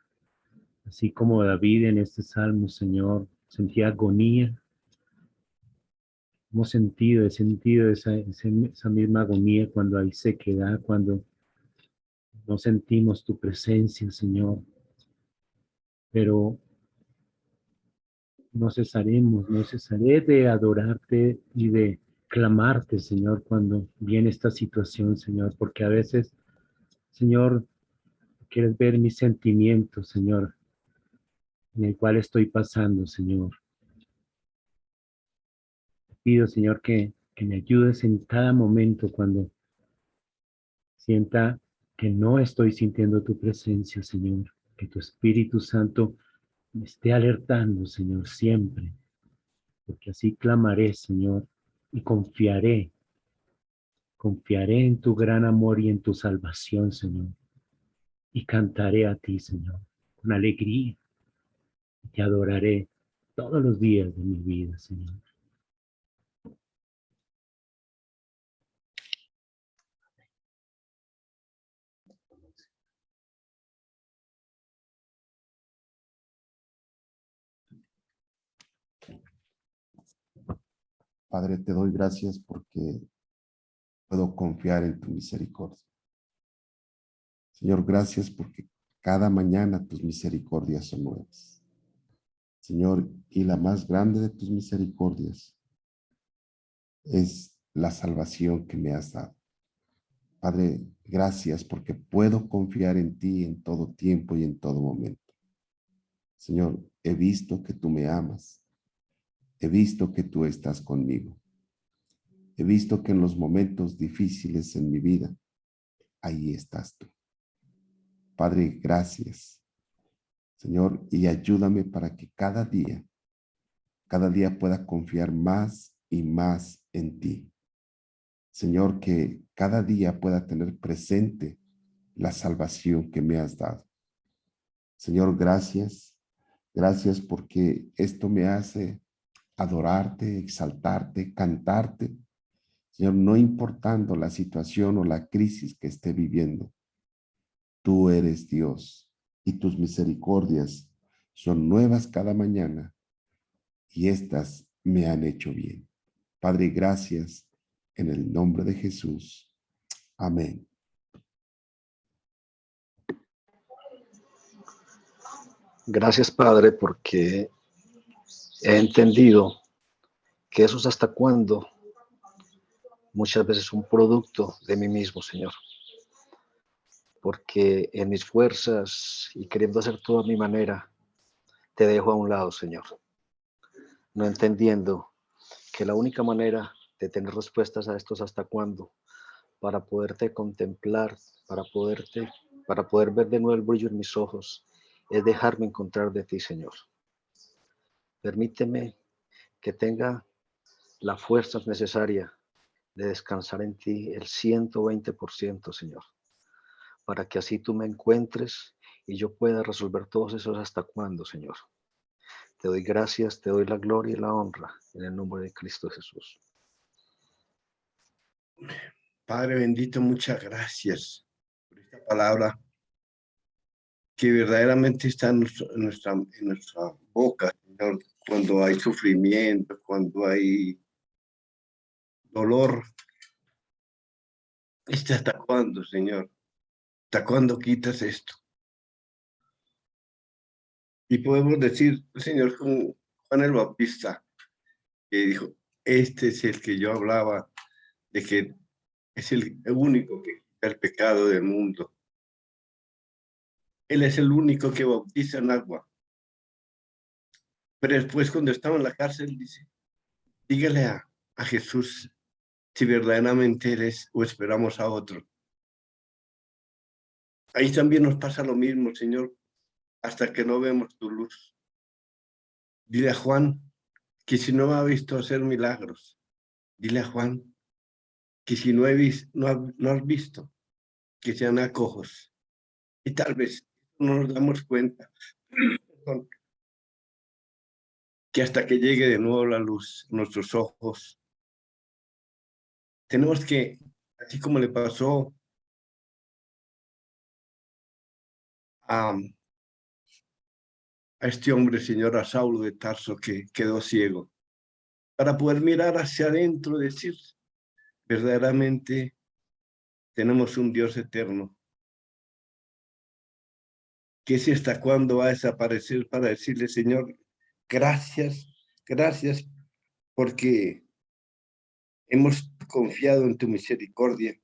así como David en este salmo, Señor, sentía agonía. Hemos sentido, he sentido esa misma agonía cuando hay sequedad, cuando no sentimos tu presencia, Señor. Pero no cesaré de adorarte y de clamarte, Señor, cuando viene esta situación, Señor, porque a veces, Señor, quieres ver mis sentimientos, Señor, en el cual estoy pasando, Señor. Pido, Señor, que me ayudes en cada momento cuando sienta que no estoy sintiendo tu presencia, Señor. Que tu Espíritu Santo me esté alertando, Señor, siempre. Porque así clamaré, Señor, y confiaré en tu gran amor y en tu salvación, Señor. Y cantaré a ti, Señor, con alegría. Y te adoraré todos los días de mi vida, Señor. Padre, te doy gracias porque puedo confiar en tu misericordia. Señor, gracias porque cada mañana tus misericordias son nuevas. Señor, y la más grande de tus misericordias es la salvación que me has dado. Padre, gracias porque puedo confiar en ti en todo tiempo y en todo momento. Señor, he visto que tú me amas. He visto que tú estás conmigo. He visto que en los momentos difíciles en mi vida, ahí estás tú. Padre, gracias. Señor, y ayúdame para que cada día pueda confiar más y más en ti. Señor, que cada día pueda tener presente la salvación que me has dado. Señor, gracias. Gracias porque esto me hace adorarte, exaltarte, cantarte. Señor, no importando la situación o la crisis que esté viviendo, tú eres Dios y tus misericordias son nuevas cada mañana y estas me han hecho bien. Padre, gracias en el nombre de Jesús. Amén. Gracias, Padre, porque he entendido que eso es hasta cuándo muchas veces un producto de mí mismo, Señor. Porque en mis fuerzas y queriendo hacer todo a mi manera, te dejo a un lado, Señor. No entendiendo que la única manera de tener respuestas a estos hasta cuándo, para poderte contemplar, para poder ver de nuevo el brillo en mis ojos, es dejarme encontrar de ti, Señor. Permíteme que tenga la fuerza necesaria de descansar en ti el 120%, Señor, para que así tú me encuentres y yo pueda resolver todos esos hasta cuándo, Señor. Te doy gracias, te doy la gloria y la honra en el nombre de Cristo Jesús. Padre bendito, muchas gracias por esta palabra que verdaderamente está en nuestra boca, Señor, cuando hay sufrimiento, cuando hay dolor. ¿Hasta cuándo, Señor? ¿Hasta cuándo quitas esto? Y podemos decir, Señor, como Juan el Bautista, que dijo, este es el que yo hablaba, de que es el único que quita el pecado del mundo. Él es el único que bautiza en agua. Pero después, cuando estaba en la cárcel, dice, dígale a Jesús si verdaderamente eres o esperamos a otro. Ahí también nos pasa lo mismo, Señor, hasta que no vemos tu luz. Dile a Juan que si no ha visto hacer milagros, dile a Juan que si no has visto que sean acojos. Y tal vez no nos damos cuenta que hasta que llegue de nuevo la luz en nuestros ojos, tenemos que, así como le pasó a este hombre, Señor, a Saulo de Tarso, que quedó ciego, para poder mirar hacia adentro y decir, verdaderamente tenemos un Dios eterno, que si hasta cuándo va a desaparecer para decirle, Señor, gracias, gracias, porque hemos confiado en tu misericordia,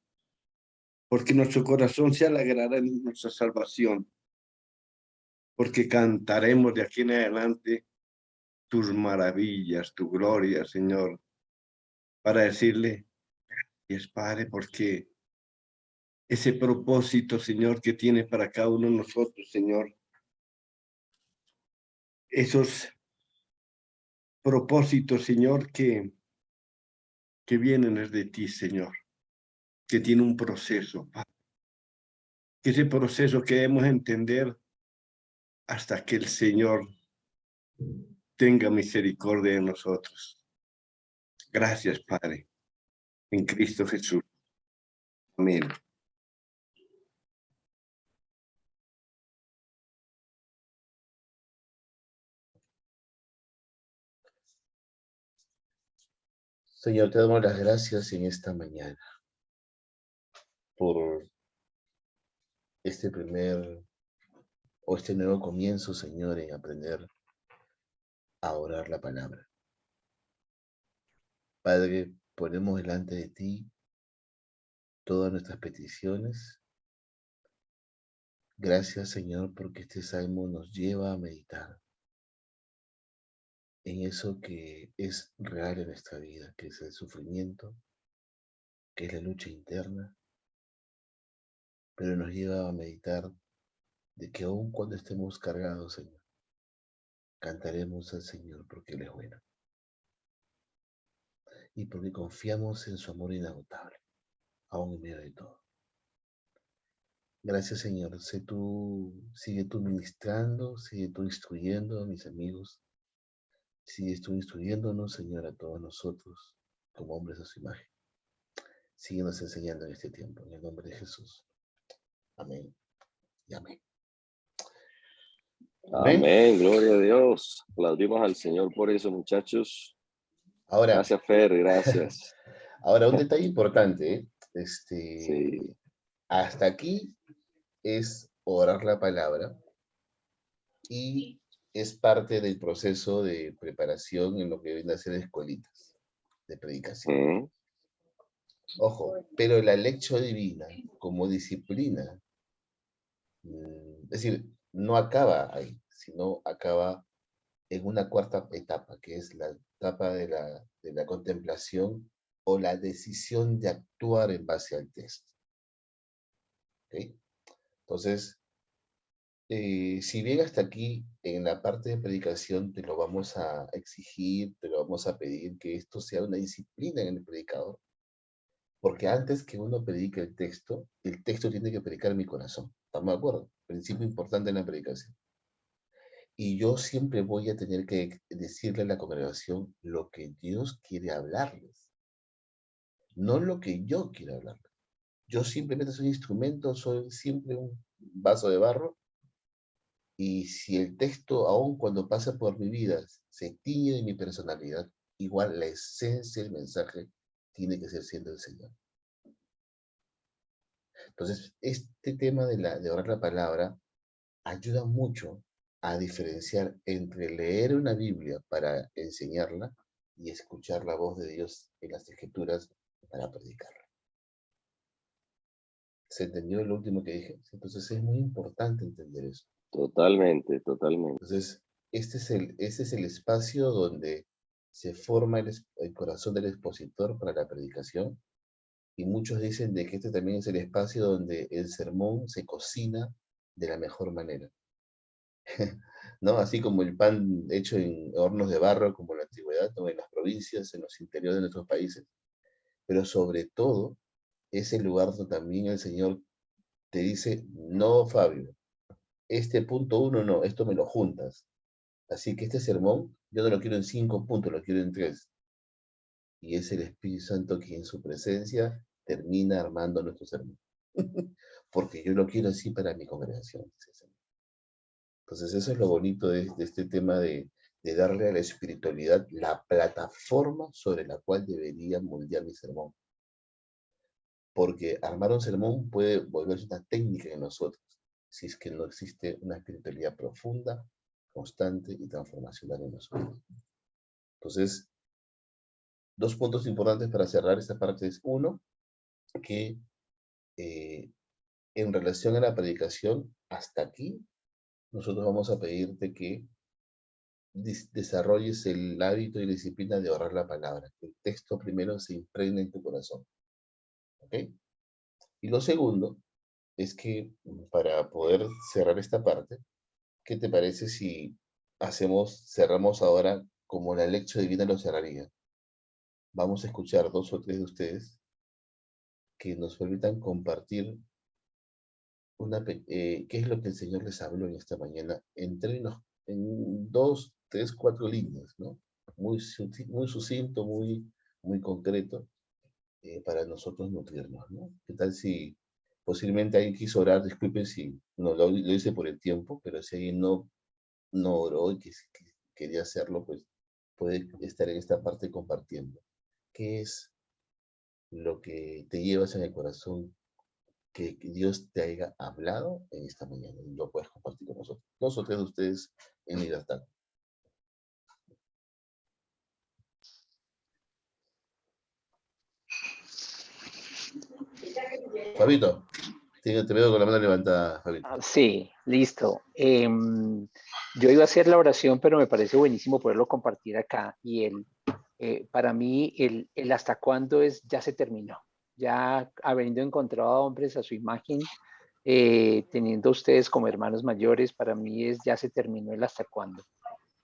porque nuestro corazón se alegrará en nuestra salvación, porque cantaremos de aquí en adelante tus maravillas, tu gloria, Señor. para decirle, gracias, Padre, porque ese propósito, Señor, que tiene para cada uno de nosotros, Señor, esos propósitos, Señor, que vienen desde ti, Señor, que tiene un proceso, Padre. Que ese proceso que debemos entender hasta que el Señor tenga misericordia de nosotros. Gracias, Padre, en Cristo Jesús. Amén. Señor, te damos las gracias en esta mañana por este este nuevo comienzo, Señor, en aprender a orar la palabra. Padre, ponemos delante de ti todas nuestras peticiones. Gracias, Señor, porque este salmo nos lleva a meditar en eso que es real en nuestra vida, que es el sufrimiento, que es la lucha interna, pero nos lleva a meditar de que aun cuando estemos cargados, Señor, cantaremos al Señor porque Él es bueno y porque confiamos en su amor inagotable, aún en medio de todo. Gracias, Señor. Sigue tú ministrando, sigue tú instruyendo a mis amigos, sigues tú instruyéndonos, Señor, a todos nosotros como hombres a su imagen. Síguenos enseñando en este tiempo, en el nombre de Jesús. Amén y amén. Amén, gloria a Dios. Aplaudimos al Señor por eso, muchachos. Ahora, gracias, Fer, gracias. Ahora, un detalle importante, Sí. hasta aquí es orar la palabra y es parte del proceso de preparación en lo que vienen a ser escuelitas de predicación. Ojo, pero la lección divina como disciplina, es decir, no acaba ahí, sino acaba en una cuarta etapa, que es la etapa de la contemplación o la decisión de actuar en base al texto. ¿Okay? Entonces, si bien hasta aquí en la parte de predicación te lo vamos a exigir, te lo vamos a pedir que esto sea una disciplina en el predicador, porque antes que uno predique el texto tiene que predicar en mi corazón. ¿Estamos de acuerdo? Principio importante en la predicación. Y yo siempre voy a tener que decirle a la congregación lo que Dios quiere hablarles, no lo que yo quiero hablarles. Yo simplemente soy un instrumento, soy siempre un vaso de barro. Y si el texto, aun cuando pasa por mi vida, se tiñe de mi personalidad, igual la esencia del mensaje tiene que ser siendo el Señor. Entonces, este tema de orar la palabra ayuda mucho a diferenciar entre leer una Biblia para enseñarla y escuchar la voz de Dios en las Escrituras para predicarla. ¿Se entendió lo último que dije? Entonces es muy importante entender eso. Totalmente, totalmente. Entonces, este es el espacio donde se forma el corazón del expositor para la predicación, y muchos dicen de que este también es el espacio donde el sermón se cocina de la mejor manera. ¿No? Así como el pan hecho en hornos de barro, como en la antigüedad, o en las provincias, en los interiores de nuestros países. Pero sobre todo, es el lugar donde también el Señor te dice, no, Fabio, este punto 1 no, esto me lo juntas. Así que este sermón, yo no lo quiero en 5 puntos, lo quiero en 3. Y es el Espíritu Santo quien en su presencia termina armando nuestro sermón. Porque yo lo quiero así para mi congregación. Entonces eso es lo bonito de este tema de darle a la espiritualidad la plataforma sobre la cual debería moldear mi sermón. Porque armar un sermón puede volverse una técnica en nosotros, si es que no existe una espiritualidad profunda, constante y transformacional en nosotros. Entonces, 2 puntos importantes para cerrar esta parte es, uno, que en relación a la predicación, hasta aquí, nosotros vamos a pedirte que desarrolles el hábito y la disciplina de orar la palabra, que el texto primero se impregne en tu corazón. ¿Ok? Y lo segundo es que para poder cerrar esta parte, ¿qué te parece si cerramos ahora como la lección divina lo cerraría? Vamos a escuchar 2 o 3 de ustedes que nos permitan compartir qué es lo que el Señor les habló en esta mañana en términos, en 2, 3, 4 líneas, ¿no? Muy sucinto, muy concreto, para nosotros nutrirnos, ¿no? ¿Qué tal si posiblemente alguien quiso orar? Disculpen si no lo hice por el tiempo, pero si alguien no oró y que quería hacerlo, pues puede estar en esta parte compartiendo. ¿Qué es lo que te llevas en el corazón que Dios te haya hablado en esta mañana? Y lo puedes compartir con nosotros. 2 o 3 de ustedes en libertad. Fabito, te veo con la mano levantada, Fabito. Sí, listo. Yo iba a hacer la oración, pero me parece buenísimo poderlo compartir acá. Y para mí, el hasta cuándo ya se terminó. Ya habiendo encontrado a hombres a su imagen, teniendo ustedes como hermanos mayores, para mí ya se terminó el hasta cuándo.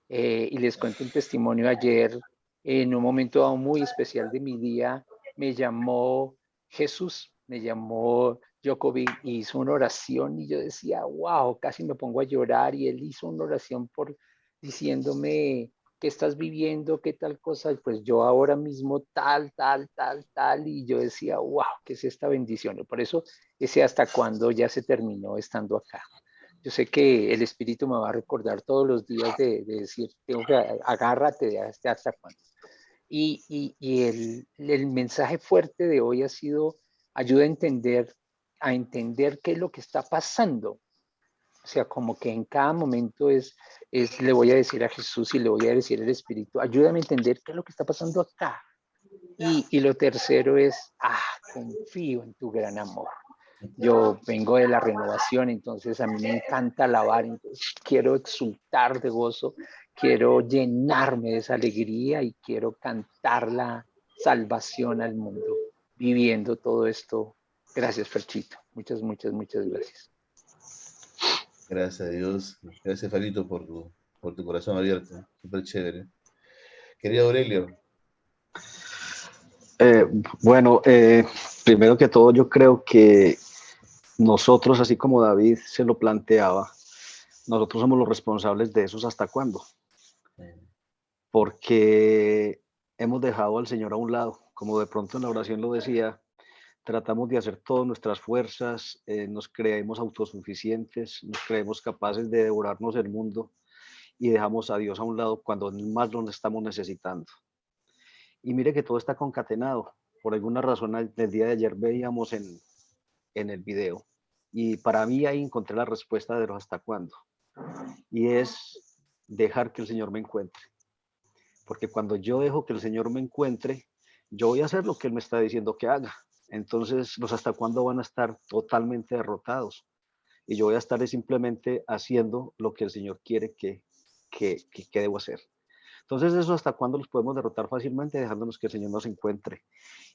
Y les cuento un testimonio. Ayer, en un momento muy especial de mi día, me llamó Jesús, me llamó Djokovic, y hizo una oración y yo decía, wow, casi me pongo a llorar, y él hizo una oración diciéndome, ¿qué estás viviendo? ¿Qué tal cosa? Y pues yo ahora mismo tal, y yo decía, wow, ¿qué es esta bendición? Y por eso ese hasta cuándo ya se terminó estando acá. Yo sé que el Espíritu me va a recordar todos los días de decir, tengo que agárrate de hasta cuándo. Y el mensaje fuerte de hoy ha sido, ayuda a entender qué es lo que está pasando. O sea, como que en cada momento le voy a decir a Jesús y le voy a decir al Espíritu, ayúdame a entender qué es lo que está pasando acá. Y lo tercero es, confío en tu gran amor. Yo vengo de la renovación, entonces a mí me encanta alabar, entonces quiero exultar de gozo, quiero llenarme de esa alegría y quiero cantar la salvación al mundo, viviendo todo esto. Gracias, Ferchito. Muchas gracias. Gracias a Dios. Gracias, Fabito, por tu corazón abierto. Súper chévere. Querido Aurelio. Bueno, primero que todo, yo creo que nosotros, así como David se lo planteaba, nosotros somos los responsables de esos hasta cuándo. Porque hemos dejado al Señor a un lado, como de pronto en la oración lo decía, tratamos de hacer todas nuestras fuerzas, nos creemos autosuficientes, nos creemos capaces de devorarnos el mundo y dejamos a Dios a un lado cuando más lo estamos necesitando. Y mire que todo está concatenado. Por alguna razón, el día de ayer veíamos en el video, y para mí ahí encontré la respuesta de los hasta cuándo, y es dejar que el Señor me encuentre. Porque cuando yo dejo que el Señor me encuentre, yo voy a hacer lo que Él me está diciendo que haga. Entonces, los hasta cuándo van a estar totalmente derrotados. Y yo voy a estar simplemente haciendo lo que el Señor quiere que debo hacer. Entonces, eso hasta cuándo los podemos derrotar fácilmente, dejándonos que el Señor nos encuentre.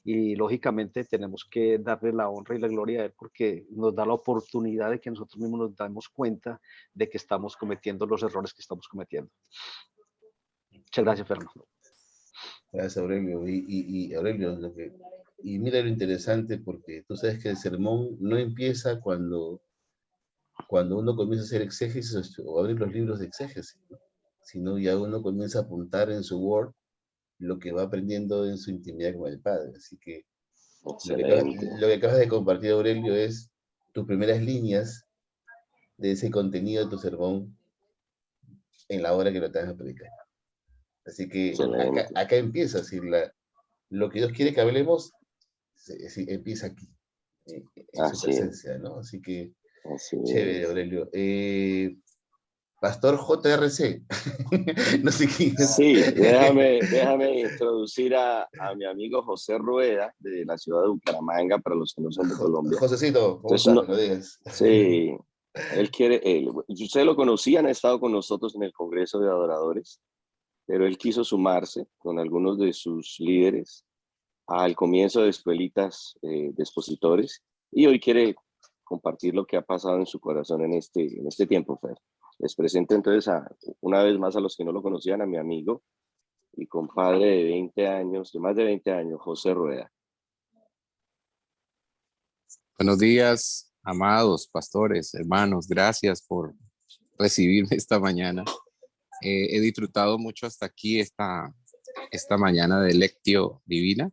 Y lógicamente tenemos que darle la honra y la gloria a Él, porque nos da la oportunidad de que nosotros mismos nos damos cuenta de que estamos cometiendo los errores que estamos cometiendo. Muchas gracias, Fernando. Gracias, Aurelio. Y Aurelio, y mira lo interesante, porque tú sabes que el sermón no empieza cuando uno comienza a hacer exégesis o abrir los libros de exégesis, ¿no? Sino ya uno comienza a apuntar en su Word lo que va aprendiendo en su intimidad con el Padre. Así que lo que acabas de compartir, Aurelio, es tus primeras líneas de ese contenido de tu sermón en la hora que lo te vas a predicar. Así que acá empieza, lo que Dios quiere que hablemos, empieza aquí, en su presencia, ¿no? Así que, chévere, Aurelio. Pastor JRC, no sé quién es. Sí, déjame introducir a mi amigo José Rueda, de la ciudad de Bucaramanga, para los que no son de Colombia. Josecito, ¿cómo estás? No digas. Sí, usted lo conocían, ha estado con nosotros en el Congreso de Adoradores. pero él quiso sumarse con algunos de sus líderes al comienzo de Escuelitas de Expositores, y hoy quiere compartir lo que ha pasado en su corazón en este tiempo, Fer. Les presento entonces una vez más a los que no lo conocían, a mi amigo y compadre de 20 años, de más de 20 años, José Rueda. Buenos días, amados pastores, hermanos, gracias por recibirme esta mañana. He disfrutado mucho hasta aquí esta mañana de Lectio Divina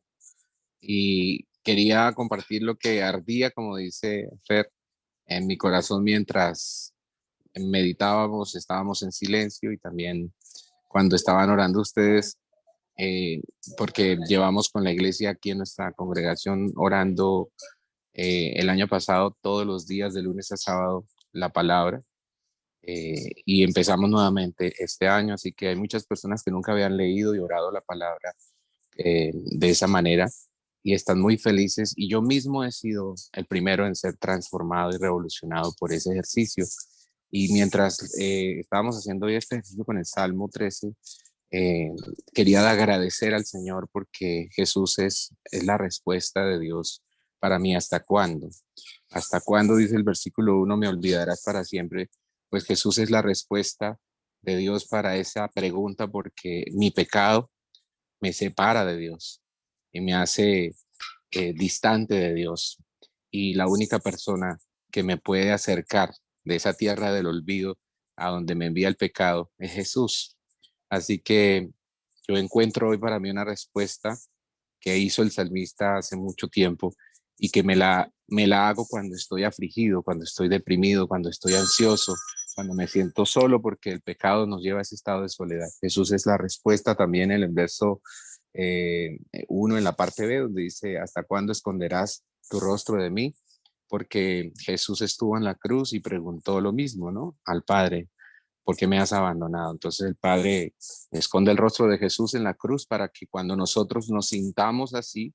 y quería compartir lo que ardía, como dice Fer, en mi corazón mientras meditábamos, estábamos en silencio y también cuando estaban orando ustedes, porque llevamos con la iglesia aquí en nuestra congregación orando el año pasado todos los días de lunes a sábado la palabra, y empezamos nuevamente este año, así que hay muchas personas que nunca habían leído y orado la palabra de esa manera y están muy felices, y yo mismo he sido el primero en ser transformado y revolucionado por ese ejercicio. Y mientras estábamos haciendo hoy este ejercicio con el Salmo 13, quería agradecer al Señor porque Jesús es la respuesta de Dios para mí. ¿Hasta cuándo? ¿Hasta cuándo? Dice el versículo 1, me olvidarás para siempre. Pues Jesús es la respuesta de Dios para esa pregunta, porque mi pecado me separa de Dios y me hace distante de Dios. Y la única persona que me puede acercar de esa tierra del olvido a donde me envía el pecado es Jesús. Así que yo encuentro hoy para mí una respuesta que hizo el salmista hace mucho tiempo y que me la hago cuando estoy afligido, cuando estoy deprimido, cuando estoy ansioso, cuando me siento solo, porque el pecado nos lleva a ese estado de soledad. Jesús es la respuesta también en el verso 1 en la parte B, donde dice, ¿hasta cuándo esconderás tu rostro de mí? Porque Jesús estuvo en la cruz y preguntó lo mismo, ¿no? Al Padre, ¿por qué me has abandonado? Entonces el Padre esconde el rostro de Jesús en la cruz para que cuando nosotros nos sintamos así,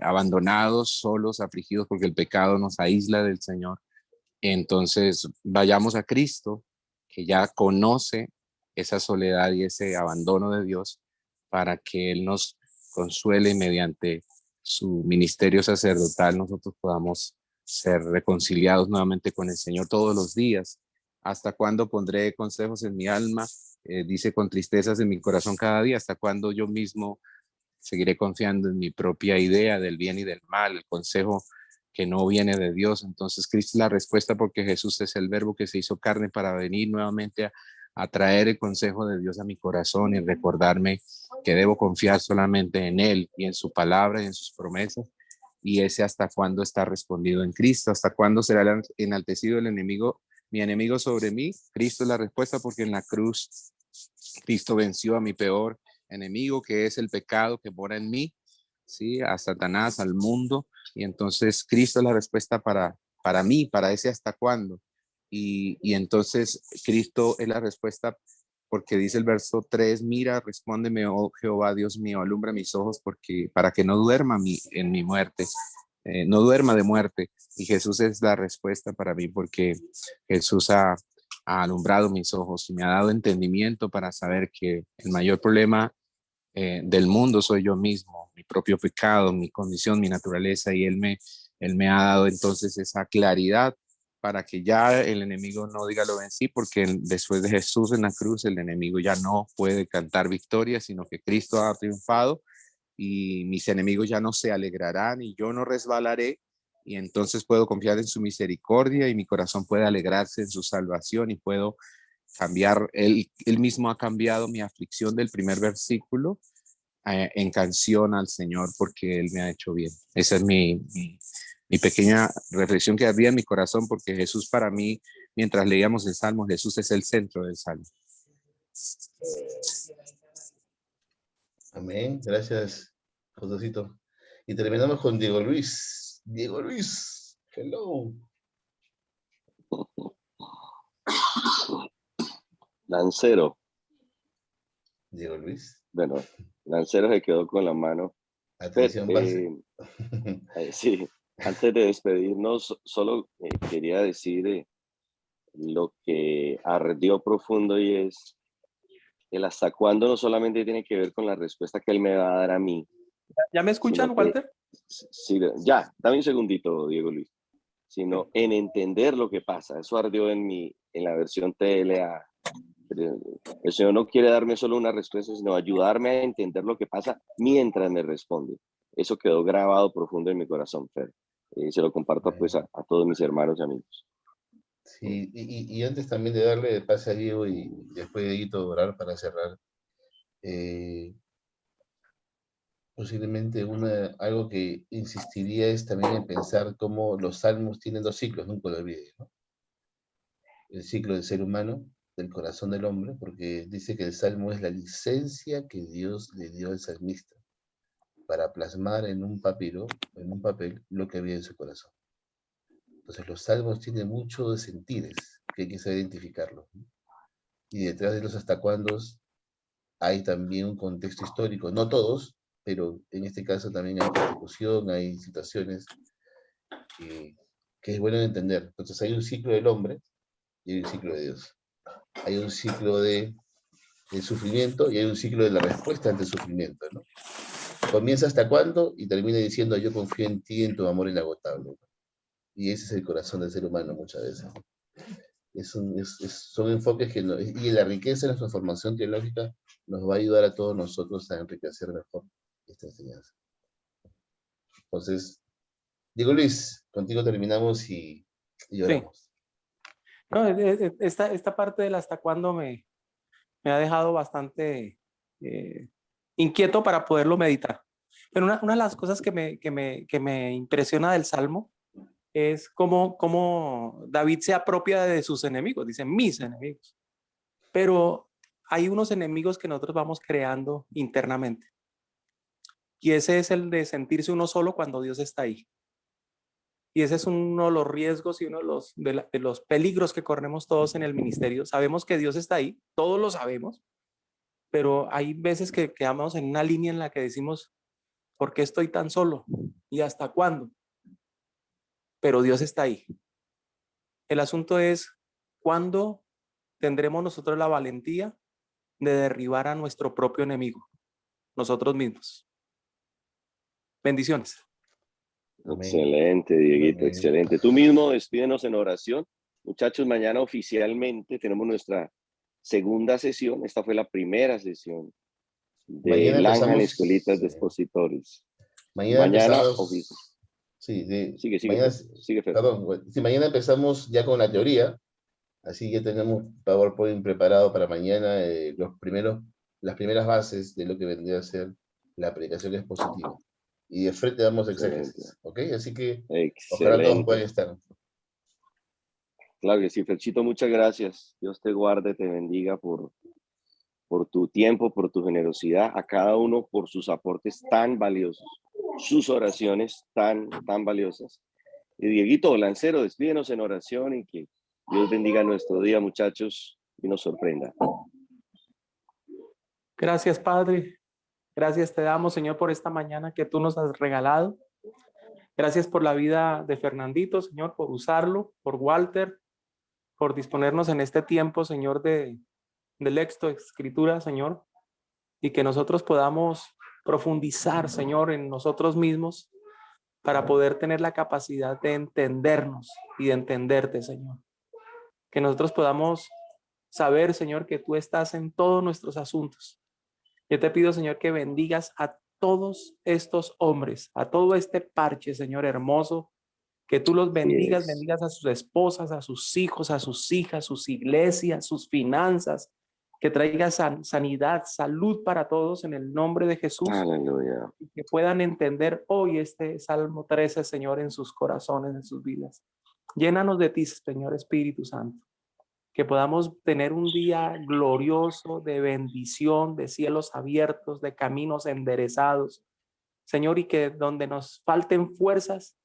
abandonados, solos, afligidos, porque el pecado nos aísla del Señor, entonces vayamos a Cristo, que ya conoce esa soledad y ese abandono de Dios, para que Él nos consuele y mediante su ministerio sacerdotal nosotros podamos ser reconciliados nuevamente con el Señor todos los días. ¿Hasta cuándo pondré consejos en mi alma? Dice, con tristezas en mi corazón cada día. ¿Hasta cuándo yo mismo seguiré confiando en mi propia idea del bien y del mal, el consejo que no viene de Dios? Entonces Cristo es la respuesta, porque Jesús es el verbo que se hizo carne para venir nuevamente a traer el consejo de Dios a mi corazón y recordarme que debo confiar solamente en Él y en su palabra y en sus promesas. Y ese hasta cuándo está respondido en Cristo. ¿Hasta cuándo será enaltecido el enemigo, mi enemigo sobre mí? Cristo es la respuesta, porque en la cruz Cristo venció a mi peor enemigo, que es el pecado que mora en mí, ¿sí? A Satanás, al mundo. Y entonces Cristo es la respuesta para mí, para ese hasta cuándo. Y entonces Cristo es la respuesta, porque dice el verso 3, mira, respóndeme, oh Jehová, Dios mío, alumbra mis ojos, porque para que no duerma en mi muerte, no duerma de muerte. Y Jesús es la respuesta para mí, porque Jesús ha alumbrado mis ojos y me ha dado entendimiento para saber que el mayor problema del mundo soy yo mismo, mi propio pecado, mi condición, mi naturaleza, y él me ha dado entonces esa claridad para que ya el enemigo no diga lo vencí, porque después de Jesús en la cruz el enemigo ya no puede cantar victoria, sino que Cristo ha triunfado y mis enemigos ya no se alegrarán y yo no resbalaré, y entonces puedo confiar en su misericordia y mi corazón puede alegrarse en su salvación y puedo cambiar. Él mismo ha cambiado mi aflicción del primer versículo en canción al Señor, porque Él me ha hecho bien. Esa es mi pequeña reflexión que había en mi corazón, porque Jesús para mí, mientras leíamos el Salmo, Jesús es el centro del Salmo. Amén. Gracias, Josecito. Y terminamos con Diego Luis. Diego Luis, hello. Lancero. Diego Luis. Bueno, Lancero se quedó con la mano. Atención, base. Sí, antes de despedirnos, solo quería decir lo que ardió profundo, y es el hasta cuándo no solamente tiene que ver con la respuesta que él me va a dar a mí. ¿Ya me escuchan, Walter? Sí, ya, dame un segundito, Diego Luis. Sino en entender lo que pasa. Eso ardió en la versión TLA. El Señor no quiere darme solo una respuesta, sino ayudarme a entender lo que pasa mientras me responde. Eso quedó grabado profundo en mi corazón, Fer. Se lo comparto pues a todos mis hermanos y amigos. Sí, y antes también de darle pase a Diego y después de Guito orar para cerrar, posiblemente algo que insistiría es también en pensar cómo los salmos tienen dos ciclos, nunca lo olvides, ¿no? El ciclo del ser humano, del corazón del hombre, porque dice que el salmo es la licencia que Dios le dio al salmista para plasmar en un papiro, en un papel, lo que había en su corazón. Entonces los salmos tienen mucho de sentires, que hay que saber identificarlos, ¿no? Y detrás de los hasta cuándos hay también un contexto histórico, no todos, pero en este caso también hay persecución, hay situaciones que es bueno entender. Entonces hay un ciclo del hombre y hay un ciclo de Dios. Hay un ciclo del sufrimiento y hay un ciclo de la respuesta ante el sufrimiento, ¿no? Comienza hasta cuándo y termina diciendo yo confío en ti, en tu amor inagotable, ¿no? Y ese es el corazón del ser humano muchas veces. Son enfoques que y la riqueza de nuestra formación teológica nos va a ayudar a todos nosotros a enriquecer mejor esta enseñanza. Entonces, Diego Luis, contigo terminamos y oramos. Sí. No, esta parte del hasta cuándo me ha dejado bastante inquieto para poderlo meditar. Pero una de las cosas que me impresiona del Salmo es cómo David se apropia de sus enemigos, dice mis enemigos. Pero hay unos enemigos que nosotros vamos creando internamente. Y ese es el de sentirse uno solo cuando Dios está ahí. Y ese es uno de los riesgos y uno de los peligros que corremos todos en el ministerio. Sabemos que Dios está ahí, todos lo sabemos, pero hay veces que quedamos en una línea en la que decimos, ¿por qué estoy tan solo? ¿Y hasta cuándo? Pero Dios está ahí. El asunto es, ¿cuándo tendremos nosotros la valentía de derribar a nuestro propio enemigo? Nosotros mismos. Bendiciones. Excelente, Dieguito, excelente. Tú mismo despídenos en oración. Muchachos, mañana oficialmente tenemos nuestra segunda sesión. Esta fue la primera sesión de Langham Escuelitas de Expositores. Mañana mañana empezamos ya con la teoría, así que tenemos PowerPoint preparado para mañana, las primeras bases de lo que vendría a ser la aplicación expositiva. Y de frente damos exégesis, ¿ok? Así que ojalá todos puedan estar. Claro que sí, Ferchito, muchas gracias. Dios te guarde, te bendiga por tu tiempo, por tu generosidad, a cada uno por sus aportes tan valiosos, sus oraciones tan valiosas. Y Dieguito, Lancero, despídenos en oración y que Dios bendiga nuestro día, muchachos, y nos sorprenda. Gracias, Padre. Gracias te damos, Señor, por esta mañana que tú nos has regalado. Gracias por la vida de Fernandito, Señor, por usarlo, por Walter, por disponernos en este tiempo, Señor, del texto de Escritura, Señor, y que nosotros podamos profundizar, Señor, en nosotros mismos para poder tener la capacidad de entendernos y de entenderte, Señor. Que nosotros podamos saber, Señor, que tú estás en todos nuestros asuntos. Yo te pido, Señor, que bendigas a todos estos hombres, a todo este parche, Señor hermoso, que tú los bendigas, bendigas a sus esposas, a sus hijos, a sus hijas, sus iglesias, sus finanzas, que traigas sanidad, salud para todos en el nombre de Jesús. Aleluya. Y que puedan entender hoy este Salmo 13, Señor, en sus corazones, en sus vidas. Llénanos de ti, Señor Espíritu Santo. Que podamos tener un día glorioso de bendición, de cielos abiertos, de caminos enderezados. Señor, y que donde nos falten fuerzas,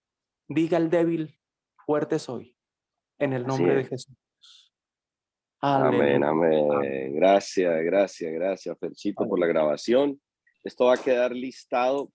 diga el débil, fuerte soy, en el nombre de Jesús. Amén, amén. Gracias, Ferchito, por la grabación. Esto va a quedar listado